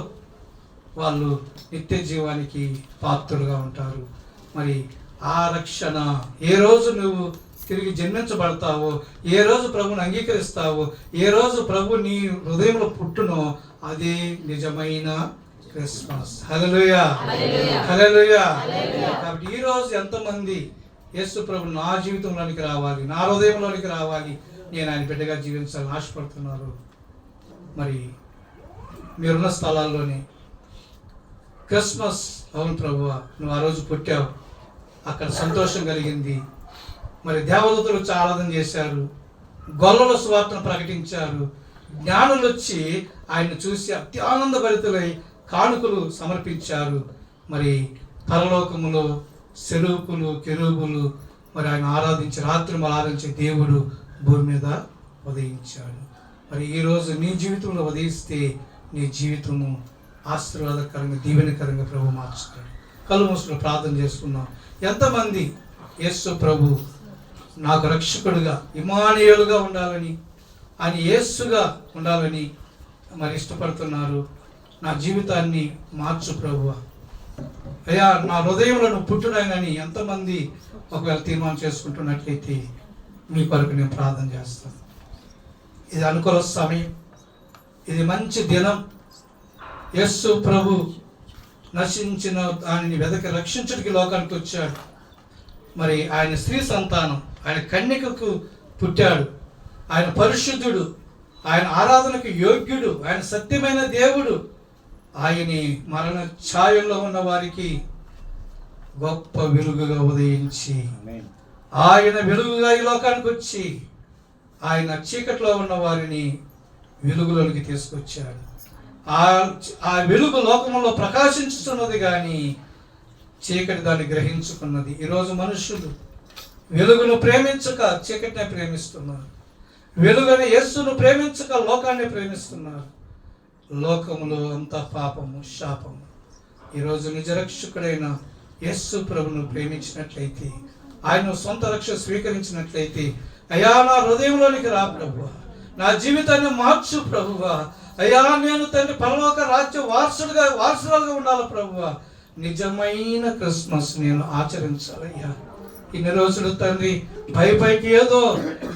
Speaker 6: వాళ్ళు నిత్య జీవానికి పాత్రులుగా ఉంటారు. మరి ఆ రక్షణ ఏ రోజు నువ్వు తిరిగి జన్మించబడతావో, ఏ రోజు ప్రభుని అంగీకరిస్తావో, ఏ రోజు ప్రభు నీ హృదయంలో పుట్టునో అదే నిజమైన క్రిస్మస్. హల్లెలూయా. హల్లెలూయా. కాబట్టి ఈ రోజు ఎంతమంది యేసు ప్రభు నా జీవితంలోనికి రావాలి, నా హృదయంలోనికి రావాలి, నేను ఆయన బిడ్డగా జీవించాలని ఆశపడుతున్నారు. మరి మీరున్న స్థలాల్లోనే క్రిస్మస్, అవును ప్రభువా నువ్వు ఆ రోజు పుట్టావు, అక్కడ సంతోషం కలిగింది. మరి దేవదూతలు వచ్చి ఆరాధన చేశారు, గొల్లల సువార్తను ప్రకటించారు, జ్ఞానులు వచ్చి ఆయన్ని చూసి అత్యానందభరితులై కానుకలు సమర్పించారు. మరి పరలోకములో సెరూపులు కెరూబులు మరి ఆయన ఆరాధించి రాత్రి ఆరాధించే దేవుడు భూమి మీద ఉదయించాడు. మరి ఈరోజు నీ జీవితంలో ఉదయిస్తే నీ జీవితము ఆశీర్వాదకరంగా దీవెనకరంగా ప్రభు మార్చుతాడు. కళ్ళు మూసుకుని ప్రార్థన చేసుకున్నాం. ఎంతమంది యేసు ప్రభు నాకు రక్షకుడుగా ఇమ్మానుయేలుగా ఉండాలని, ఆయన యేసుగా ఉండాలని మరి ఇష్టపడుతున్నారు. నా జీవితాన్ని మార్చు ప్రభువా, అయ్యా నా హృదయంలో నువ్వు పుట్టుడాయనని ఎంతమంది ఒకవేళ తీర్మానం చేసుకుంటున్నట్లయితే మీ కొరకు నేను ప్రార్థన చేస్తాను. ఇది అనుకూల సమయం, ఇది మంచి దినం. యేసు ప్రభు నశించిన దానిని వెదకి రక్షించడానికి లోకానికి వచ్చాడు. మరి ఆయన స్త్రీ సంతానం, ఆయన కన్యకకు పుట్టాడు. ఆయన పరిశుద్ధుడు, ఆయన ఆరాధనకు యోగ్యుడు, ఆయన సత్యమైన దేవుడు. ఆయని మరణ ఛాయల్లో ఉన్న వారికి గొప్ప వెలుగుగా ఉదయించి ఆయన వెలుగుగా ఈ లోకానికి వచ్చి ఆయన చీకట్లో ఉన్న వారిని వెలుగులోనికి తీసుకొచ్చాడు. ఆ వెలుగు లోకంలో ప్రకాశించుతున్నది కానీ చీకటి దాన్ని గ్రహించుకున్నది. ఈరోజు మనుషులు వెలుగును ప్రేమించక చీకటిని ప్రేమిస్తున్నారు. వెలుగుని యేసును ప్రేమించక లోకాన్ని ప్రేమిస్తున్నారు. లోకములో అంతా పాపము, శాపము. ఈరోజు నిజరక్షకుడైన యేసు ప్రభును ప్రేమించినట్లయితే, ఆయన సొంత రక్ష స్వీకరించినట్లయితే, అయ్యా నా హృదయంలోనికి రా ప్రభువా, నా జీవితాన్ని మార్చు ప్రభువా, అయ్యా నేను తండ్రి పరలోక రాజ్య వారసులుగా ఉండాలి ప్రభువా, నిజమైన క్రిస్మస్ నేను ఆచరించాలయ్యా. ఇన్ని రోజులు తండ్రి పైకి ఏదో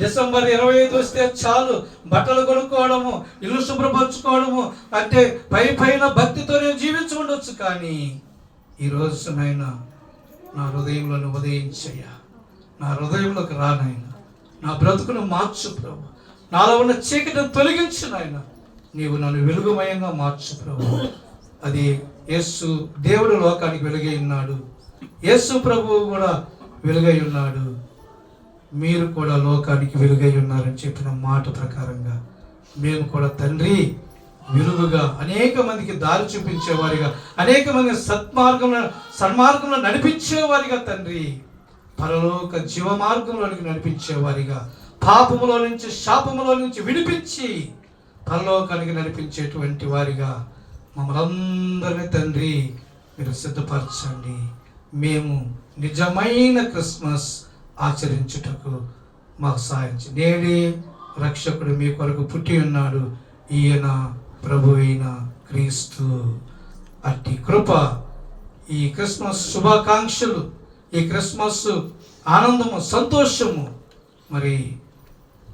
Speaker 6: డిసెంబర్ 25 వస్తే చాలు బట్టలు కొనుక్కోవడము, ఇల్లు శుభ్రపరచుకోవడము అంటే పైన భక్తితో నేను జీవించి ఉండొచ్చు. కానీ ఈరోజు నాయనా నా హృదయంలో ఉదయించయ్యా, నా హృదయంలోకి రానైనా, నా బ్రతుకును మార్చు ప్రభు, నాలో ఉన్న చీకటిని తొలగించు నాయనా, నీవు నన్ను వెలుగుమయంగా మార్చు ప్రభు. అది యేసు దేవుడు లోకానికి వెలుగై ఉన్నాడు, యేసు ప్రభువు కూడా వెలుగై ఉన్నాడు, మీరు కూడా లోకానికి వెలుగై ఉన్నారని చెప్పిన మాట ప్రకారంగా మేము కూడా తండ్రి వెలుగుగా అనేక మందికి దారి చూపించేవారిగా, అనేక మంది సన్మార్గంలో నడిపించేవారిగా తండ్రి, పరలోక జీవ మార్గంలోనికి నడిపించేవారిగా, పాపములో నుంచి శాపములో నుంచి విడిపించి పరలోకానికి నడిపించేటువంటి వారిగా మమ్మల్ని అందరినీ తండ్రి మీరు సిద్ధపరచండి. మేము నిజమైన క్రిస్మస్ ఆచరించుటకు మాకు సాయించి, నేడే రక్షకుడు మీ కొరకు పుట్టి ఉన్నాడు, ఈయన ప్రభు అయిన క్రీస్తు. అట్టి కృప, ఈ క్రిస్మస్ శుభాకాంక్షలు, ఈ క్రిస్మస్ ఆనందము, సంతోషము మరి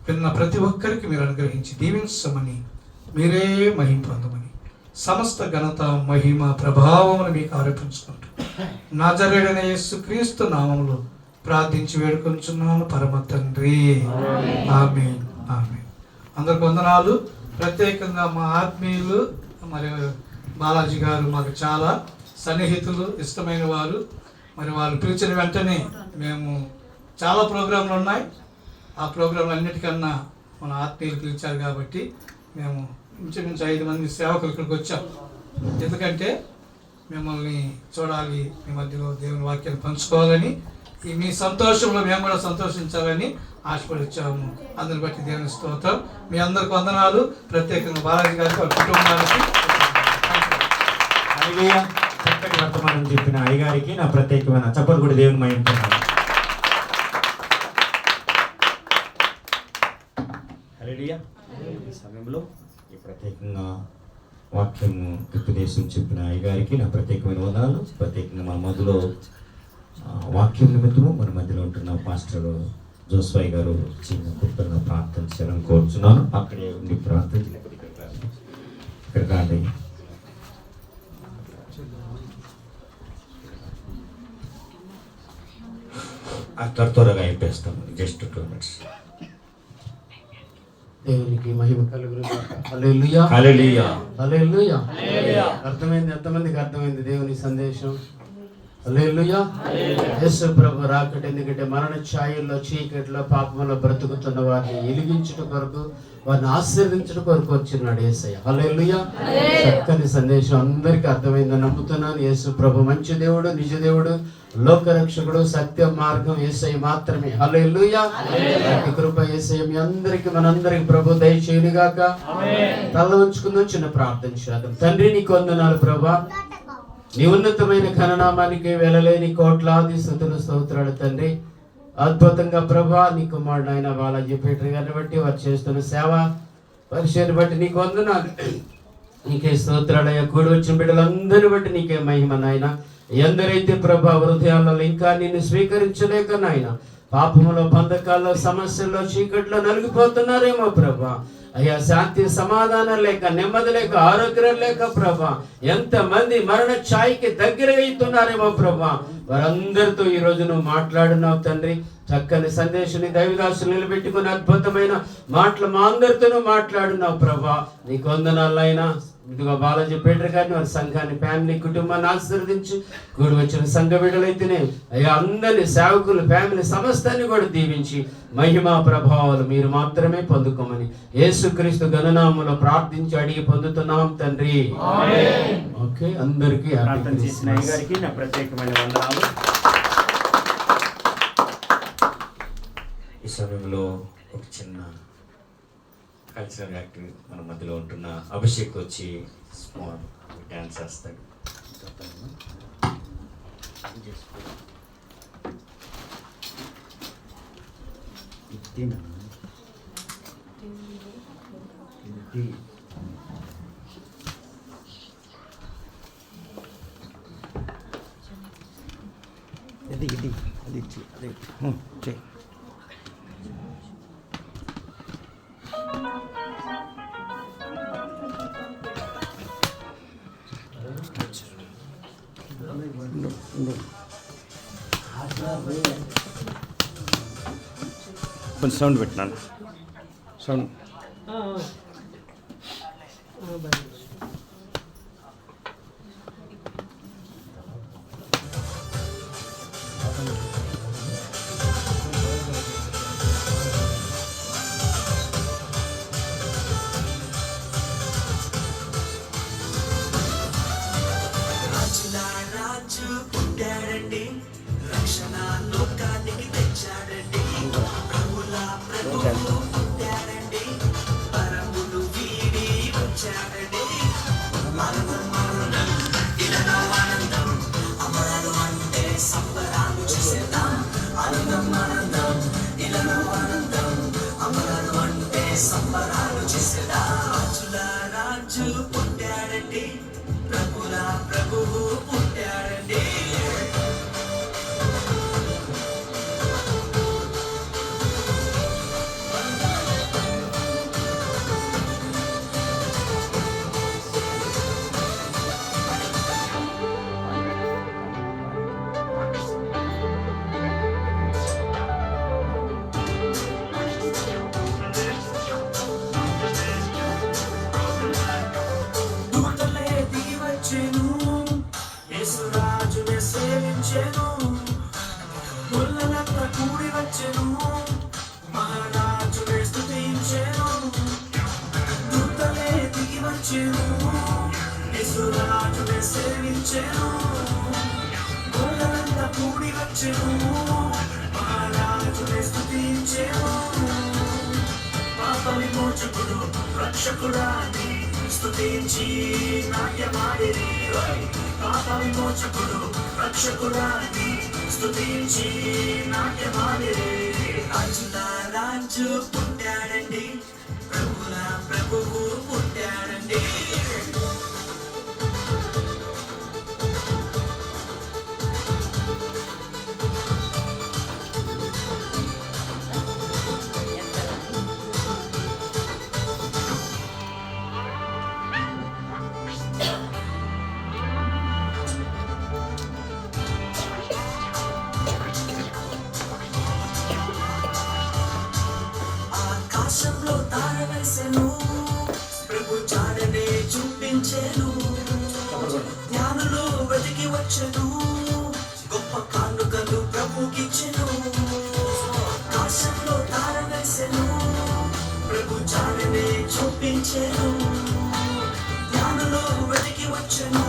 Speaker 6: విన్న ప్రతి ఒక్కరికి మీరు అనుగ్రహించి దీవించమని, మీరే మహిమ పొందమని, సమస్త ఘనత మహిమ ప్రభావమును మీకు ఆరోపించుకుంటూ నజరేయుడైన యేసు క్రీస్తు నామములో ప్రార్థించి వేడుకొంచున్నాను పరమ తండ్రి. ఆమేన్, ఆమేన్. అందరికి వందనాలు. ప్రత్యేకంగా మా ఆత్మీయులు మరి బాలాజీ గారు మాకు చాలా సన్నిహితులు, ఇష్టమైన వారు. మరి వాళ్ళు పిలిచిన వెంటనే మేము చాలా ప్రోగ్రాంలు ఉన్నాయి, ఆ ప్రోగ్రాంలు అన్నిటికన్నా మన ఆత్మీయులు పిలిచారు కాబట్టి మేము ఇంచుమించు 5 మంది సేవకులు ఇక్కడికి వచ్చాం. ఎందుకంటే మిమ్మల్ని చూడాలి, మీ మధ్యలో దేవుని వాక్యాన్ని పంచుకోవాలని, మీ సంతోషంలో మేము కూడా సంతోషించాలని ఆశపడిచ్చాము. అందుని బట్టి దేవుని స్తోత్రం. మీ అందరికి వందనాలు. ప్రత్యేకంగా బాలాజీ గారికి, వారి కుటుంబానికి
Speaker 9: చక్కటి వర్తమానం చెప్పిన అయ్యగారికి నా ప్రత్యేకమైన చప్పలు కూడా దేవుని మహింపున్నాను. హల్లెలూయా. ఈ సమయంలో ఈ ప్రత్యేకంగా వాక్యము ఉపదేశం చెప్పిన అయ్యగారికి నా ప్రత్యేకమైన వందనాలు. ప్రత్యేకంగా మన మధ్యలో వాక్యం నిమిత్తము మన మధ్యలో ఉంటున్న పాస్టర్ జోస్వాయి గారు చిన్న కుటుంబంగా ప్రార్థన చేయాలని కోరుచున్నాను. అక్కడే ఉండి ప్రార్థన ఇక్కడ కాదు. అక్కడ త్వరగా అయిపోస్తాము. Just 2 minutes.
Speaker 2: దేవునికి మహిమ కలుగును. హల్లెలూయా,
Speaker 9: హల్లెలూయా,
Speaker 2: హల్లెలూయా. అర్థమైంది? ఎంతమందికి అర్థమైంది దేవుని సందేశం? హల్లెలూయా. యేసు ప్రభు రాకట, ఎందుకంటే మరణ ఛాయల్లో, చీకట్లో, పాపంలో బ్రతుకుతున్న వారిని వెలిగించుట కొరకు, వారిని ఆశీర్వదించుట కొరకు వచ్చినాడు యేసయ్య. హల్లెలూయా. చక్కని సందేశం అందరికీ అర్థమైందని నమ్ముతున్నాను. యేసు ప్రభు మంచి దేవుడు, నిజ దేవుడు, లోకరక్షకుడు, సత్య మార్గం యేసయ్య మాత్రమే. హల్లెలూయా. అట్టి కృప యేసయ్య మీ అందరికి, మనందరికి ప్రభు దయచేయునుగాక. తల ఉంచుకుందాం, చిన్న ప్రార్థన చేద్దాం. తండ్రి నీకు వందనాలు ప్రభా, నీ ఉన్నతమైన ఘననామానికి వెళ్ళలేని కోట్లాది స్తుతులు, స్తోత్రాలు తండ్రి. అద్భుతంగా ప్రభా నీ కుమారుడు ఆయన బాలాజీ పీటర్ గారిని బట్టి, వారు చేస్తున్న సేవ పరిచయాన్ని బట్టి నీకు వందనాలు. నీకే స్తోత్రాలయ్యా. కూడి వచ్చిన బిడ్డలందరిని బట్టి నీకే మహిమ నాయన. ఎందరైతే ప్రభా హృదయాలలో ఇంకా నిన్ను స్వీకరించలేక నాయన పాపములో, బంధకాల్లో, సమస్యల్లో, చీకట్లో నలిగిపోతున్నారేమో ప్రభా. అయ్యా శాంతి సమాధానం లేక, నెమ్మది లేక, ఆరోగ్యం లేక ప్రభా ఎంతమంది మరణ ఛాయికి దగ్గర అవుతున్నారేమో ప్రభా. వారందరితో ఈ రోజు నువ్వు మాట్లాడున్నావు తండ్రి. చక్కని సందేశాన్ని దైవదాసులు నిలబెట్టుకుని అద్భుతమైన మాటలు మా అందరితోనూ మాట్లాడున్నావు ప్రభా. నీకు వందనాలైనా
Speaker 10: ఇదిగో బాలాజీ పీటర్ గారిని, వారి సంఘాన్ని, ఫ్యామిలీ, కుటుంబాన్ని ఆశీర్వదించు. కూడి వచ్చిన సంఘ బిడ్డలైతేనే అయ్యా అందరినీ, సేవకులు, ఫ్యామిలీ సమస్తాన్ని కూడా దీవించి మహిమా ప్రభావాలు మీరు మాత్రమే పొందుకోమని యేసుక్రీస్తు ఘననామములో ప్రార్థించి అడిగి పొందుతున్నాం తండ్రి. ఓకే, అందరికీ
Speaker 3: ప్రార్థన చేసిన అయ్యగారికి నా ప్రత్యేకమైన వందనాలు. ఈ సమయంలో ఒక చిన్న కల్చరల్ యాక్టివ్ మన మధ్యలో ఉంటున్న అభిషేక్ వచ్చి స్మాల్ డ్యాన్స్ చేస్తాడు. కొంచెం సౌండ్ పెట్టినాను. సౌండ్
Speaker 11: రాజు పుట్టాడండి, రక్షణ లోకానికి తెచ్చాడండి. ప్రభుల ప్రభువు పుట్టాడండి, పరములు వీడి వచ్చాడండి. మరణం మరణం ఇలాలో ఆనందం, అమరాలు అంటే సంబరాలు చేసేద్దాం. ఆనందం ఆనందం ఇలాలో ఆనందం, అమరాలు అంటే సంబరాలు చేసేద్దాం. రాజుల రాజు పుట్టాడండి, ప్రభుల ప్రభువు పుట్టాడండి. దూతలే దిగి వచ్చెను, యేసురాజునే సేవించెను. ముళ్ళనంతా కూడి వచ్చెను, మహారాజునే స్తుతించెను. దూతలే దిగి వచ్చెను, యేసురాజునే సేవించెను. ముళ్ళనంతా కూడి వచ్చెను, మహారాజునే స్తుతించెను. పాప విమోచకుడు రక్షకుడాని స్తుతించి నాట్యమాడిరి. పాప విమోచకుడు రక్షకుడాని స్తుతించి నాట్యమాడిరి. రాజుల రాజు పుట్టాడండి, ప్రభుల ప్రభువు పుట్టాడండి. ఆకాశంలో తార వేసెను, ప్రభు చాడనే చూపించెను. జ్ఞానులు వెతికి వచ్చెను, గొప్ప కానుకలు ప్రభుకిచ్చెను. ఆకాశంలో తార వేసెను, ప్రభు చాడనే చూపించెను. జ్ఞానులు వెతికి వచ్చెను,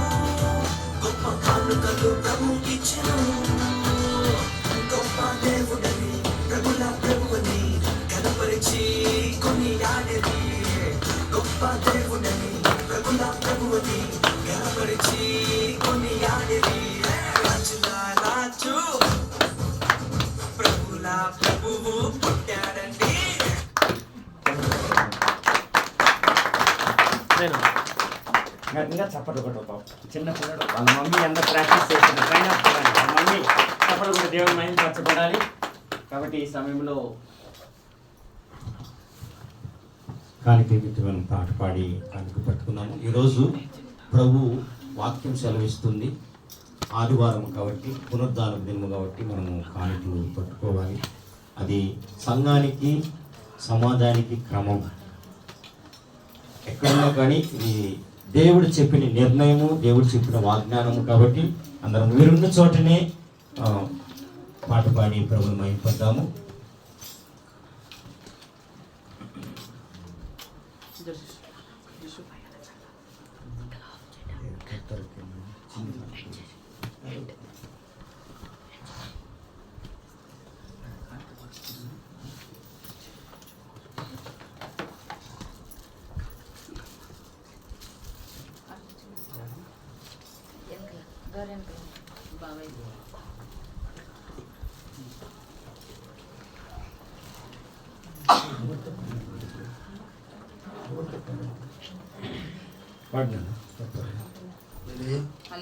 Speaker 11: గొప్ప కానుకలు ప్రభుకిచ్చెను. గొప్ప దేవుడని ప్రభుల ప్రభువని కనపరిచి కొనియాడిరి. గొప్ప దేవుడని ప్రభుల ప్రభువని కనపరిచి కొనియాడిరి. రాజుల రాజు ప్రభుల ప్రభువు పుట్టాడండి.
Speaker 3: ఇంకా చప్పట్లు కొట్టు. చిన్న పిల్లడు వాళ్ళ మమ్మీ ఎంత ప్రాక్టీస్ చేసిన పైన వాళ్ళ మమ్మీ చప్పట్లు కూడా దేవుని మహిమపరచబడాలి. కాబట్టి ఈ సమయంలో
Speaker 9: కానికైతే మనం పాట పాడి కానుక పట్టుకున్నాము. ఈరోజు ప్రభు వాక్యం సెలవిస్తుంది. ఆదివారం కాబట్టి, పునరుద్ధాన దినము కాబట్టి మనము కానుకలు పట్టుకోవాలి. అది సంఘానికి, సమాజానికి క్రమం. ఎక్కడున్నా కానీ ఇది దేవుడు చెప్పిన నిర్ణయము, దేవుడు చెప్పిన వాగ్దానము. కాబట్టి అందరం మీరున్న చోటనే పాట పాడి ప్రభువుని మహిమపడదాము.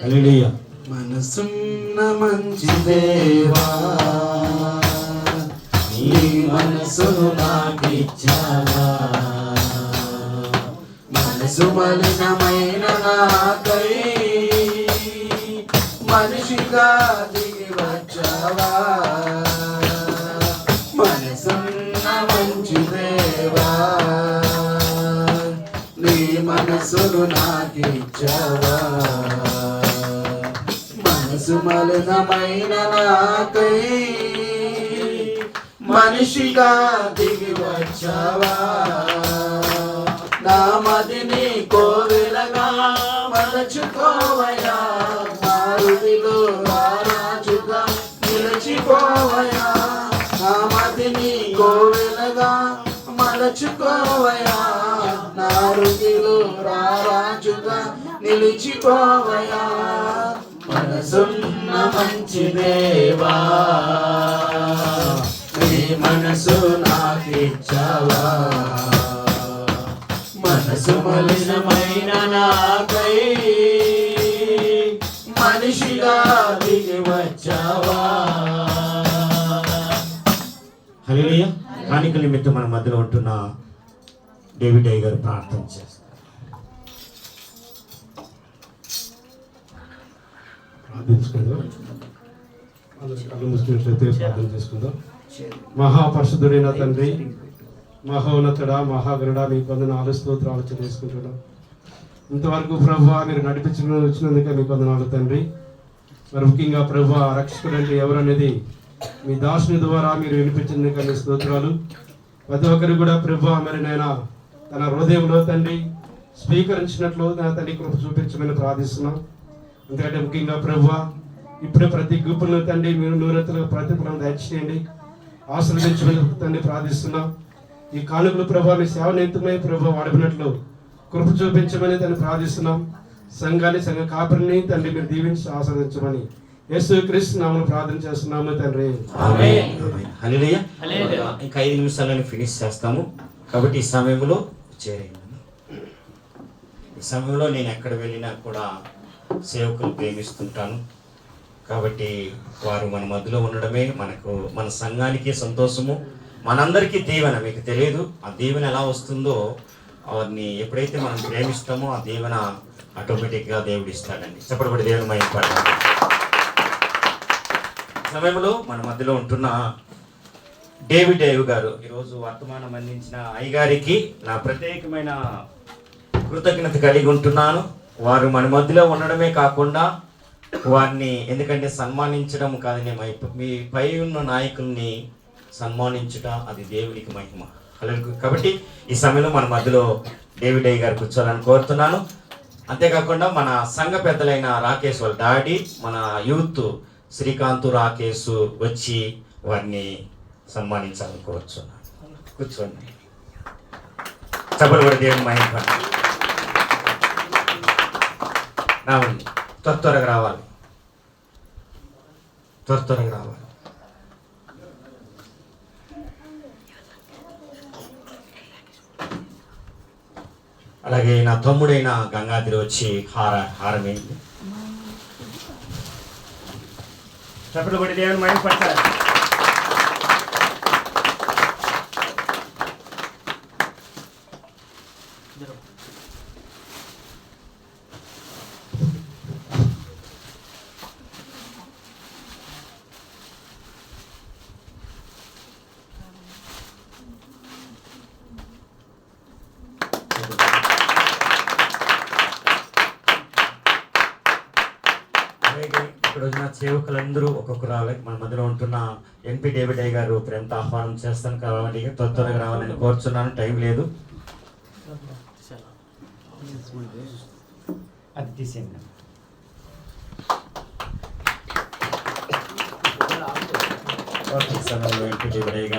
Speaker 9: హల్లెలూయా.
Speaker 2: మనసున్న మంచి దేవా, నీ మనసును నాకిచ్చావా, మనసు మలినమైన నాకై మనిషిగా దిగి వచ్చావా, మనసున్న మంచి దేవా, నీ మనసును నాకిచ్చావా, మనసు మలినమైన నాకై మనిషిగా దిగి వచ్చావా, నా మదిని కోవెలగా మలచుకోవయా, మారుతిలో రాజుగా నిలిచిపోవయా, నా మదిని కోవెలగా మలచుకోవయా, నారుతిలో రాజుగా నిలిచిపోవయా, మనసున్న మంచి దేవా, నీ మనసు నాకిచ్చావా, మనసు మలినమైన నాకై మనిషిగా దిగి వచ్చావా.
Speaker 9: హల్లెలూయా. కానుకల నిమిత్తం మన మధ్యలో ఉంటున్న డేవిడ్ అయ్య గారు ప్రార్థన చేస్తారు.
Speaker 12: ప్రార్థించుకుందాం. అందరూ కళ్ళు మూసుకున్నట్లయితే ప్రార్థన చేసుకుందాం. మహాపరిశుద్ధుడైన తండ్రి, మహోన్నతుడా, మహాగరుడా, నీ వందనాలు స్తోత్రాలు చెల్లించుకుంటున్నాం. ఇంతవరకు ప్రభువా మీరు వచ్చినందుకే మీకు వందనాలు తండ్రి. మరి ముఖ్యంగా ప్రభువా రక్షకుడు అంటే ఎవరనేది మీ దాసుని ద్వారా మీరు వినిపించినందుకు అన్ని స్తోత్రాలు. ప్రతి ఒక్కరు కూడా ప్రభువా మరి నేను తన హృదయంలో తండ్రి స్వీకరించినట్లు నా తండ్రి కృప చూపించమని ప్రార్థిస్తున్నాం. ఎందుకంటే ముఖ్యంగా ప్రభువా ఇప్పుడే ప్రతి గుంపులను తండ్రి మీరు నూరెత్తులకు ప్రతిఫలం దయచేయండి, ఆశీర్వదించమని తండ్రి ప్రార్థిస్తున్నాం. ఈ కానుకలు ప్రభావ మీ సేవ నిమిత్తమై ప్రభావ వాడినట్లు కృప చూపించమని తండ్రి ప్రార్థిస్తున్నాం. సంఘాన్ని సంఘ కాపరిని తండ్రి మీరు దీవించి ఆశీర్వదించమని యేసుక్రీస్తు నామమున ప్రార్థన చేస్తున్నాము తండ్రి.
Speaker 3: ఆమేన్. హల్లెలూయా. ఇంకా 5 నిమిషాలను ఫినిష్ చేస్తాము. కాబట్టి ఈ సమయంలో చేరేయండి. ఈ సమయంలో నేను ఎక్కడ వెళ్ళినా కూడా సేవకులు ప్రేమిస్తుంటాను. కాబట్టి వారు మన మధ్యలో ఉండడమే మన సంఘానికి సంతోషము, మనందరికీ దీవెన. మీకు తెలియదు ఆ దీవెన ఎలా వస్తుందో, వారిని ఎప్పుడైతే మనం ప్రేమిస్తామో ఆ దీవెన ఆటోమేటిక్గా దేవుడు ఇస్తాడండి. చెప్పబడి దేవుని మహిమపడాలి. సమయంలో మన మధ్యలో ఉంటున్న డేవిడ్ అయ్య గారు, ఈరోజు వర్తమానం అందించిన అయ్యగారికి నా ప్రత్యేకమైన కృతజ్ఞత కలిగి ఉంటున్నాను. వారు మన మధ్యలో ఉండడమే కాకుండా వారిని ఎందుకంటే సన్మానించడం కాదని మీ పై ఉన్న నాయకుల్ని సన్మానించుట అది దేవునికి మహిమ. కాబట్టి ఈ సమయంలో మన మధ్యలో డేవిడ్ అయ్య గారు కూర్చోవాలని కోరుతున్నాను. అంతేకాకుండా మన సంఘ పెద్దలైన రాకేష్ వాళ్ళ డాడీ, మన యూత్ శ్రీకాంత్ రాకేష్ వచ్చి వారిని సన్మానించాలని కోరుచున్నాను. కూర్చోండి. చెప్పలు కూడా దేవుని మహిమ. రావండి, త్వరగా రావాలి, త్వరగా రావాలి. అలాగే నా తమ్ముడైన గంగాధరి వచ్చి హారమేంటి చెప్పలు కూడా దేవుని మహిమ పడతారు. రోజున సేవకులందరూ ఒక్కొక్కరు రావాలి. మన మధ్యలో ఉంటున్న ఎన్పి డేవిడ్ అయ్య గారు ప్రేమతో ఆహ్వానం చేస్తాను కావాలి, త్వరగా రావాలని కోరుచున్నాను. టైం లేదు. అది తీసేయండి. ఓకే, సమయంలో ఎన్పి డేవిడ్ అయ్య గారు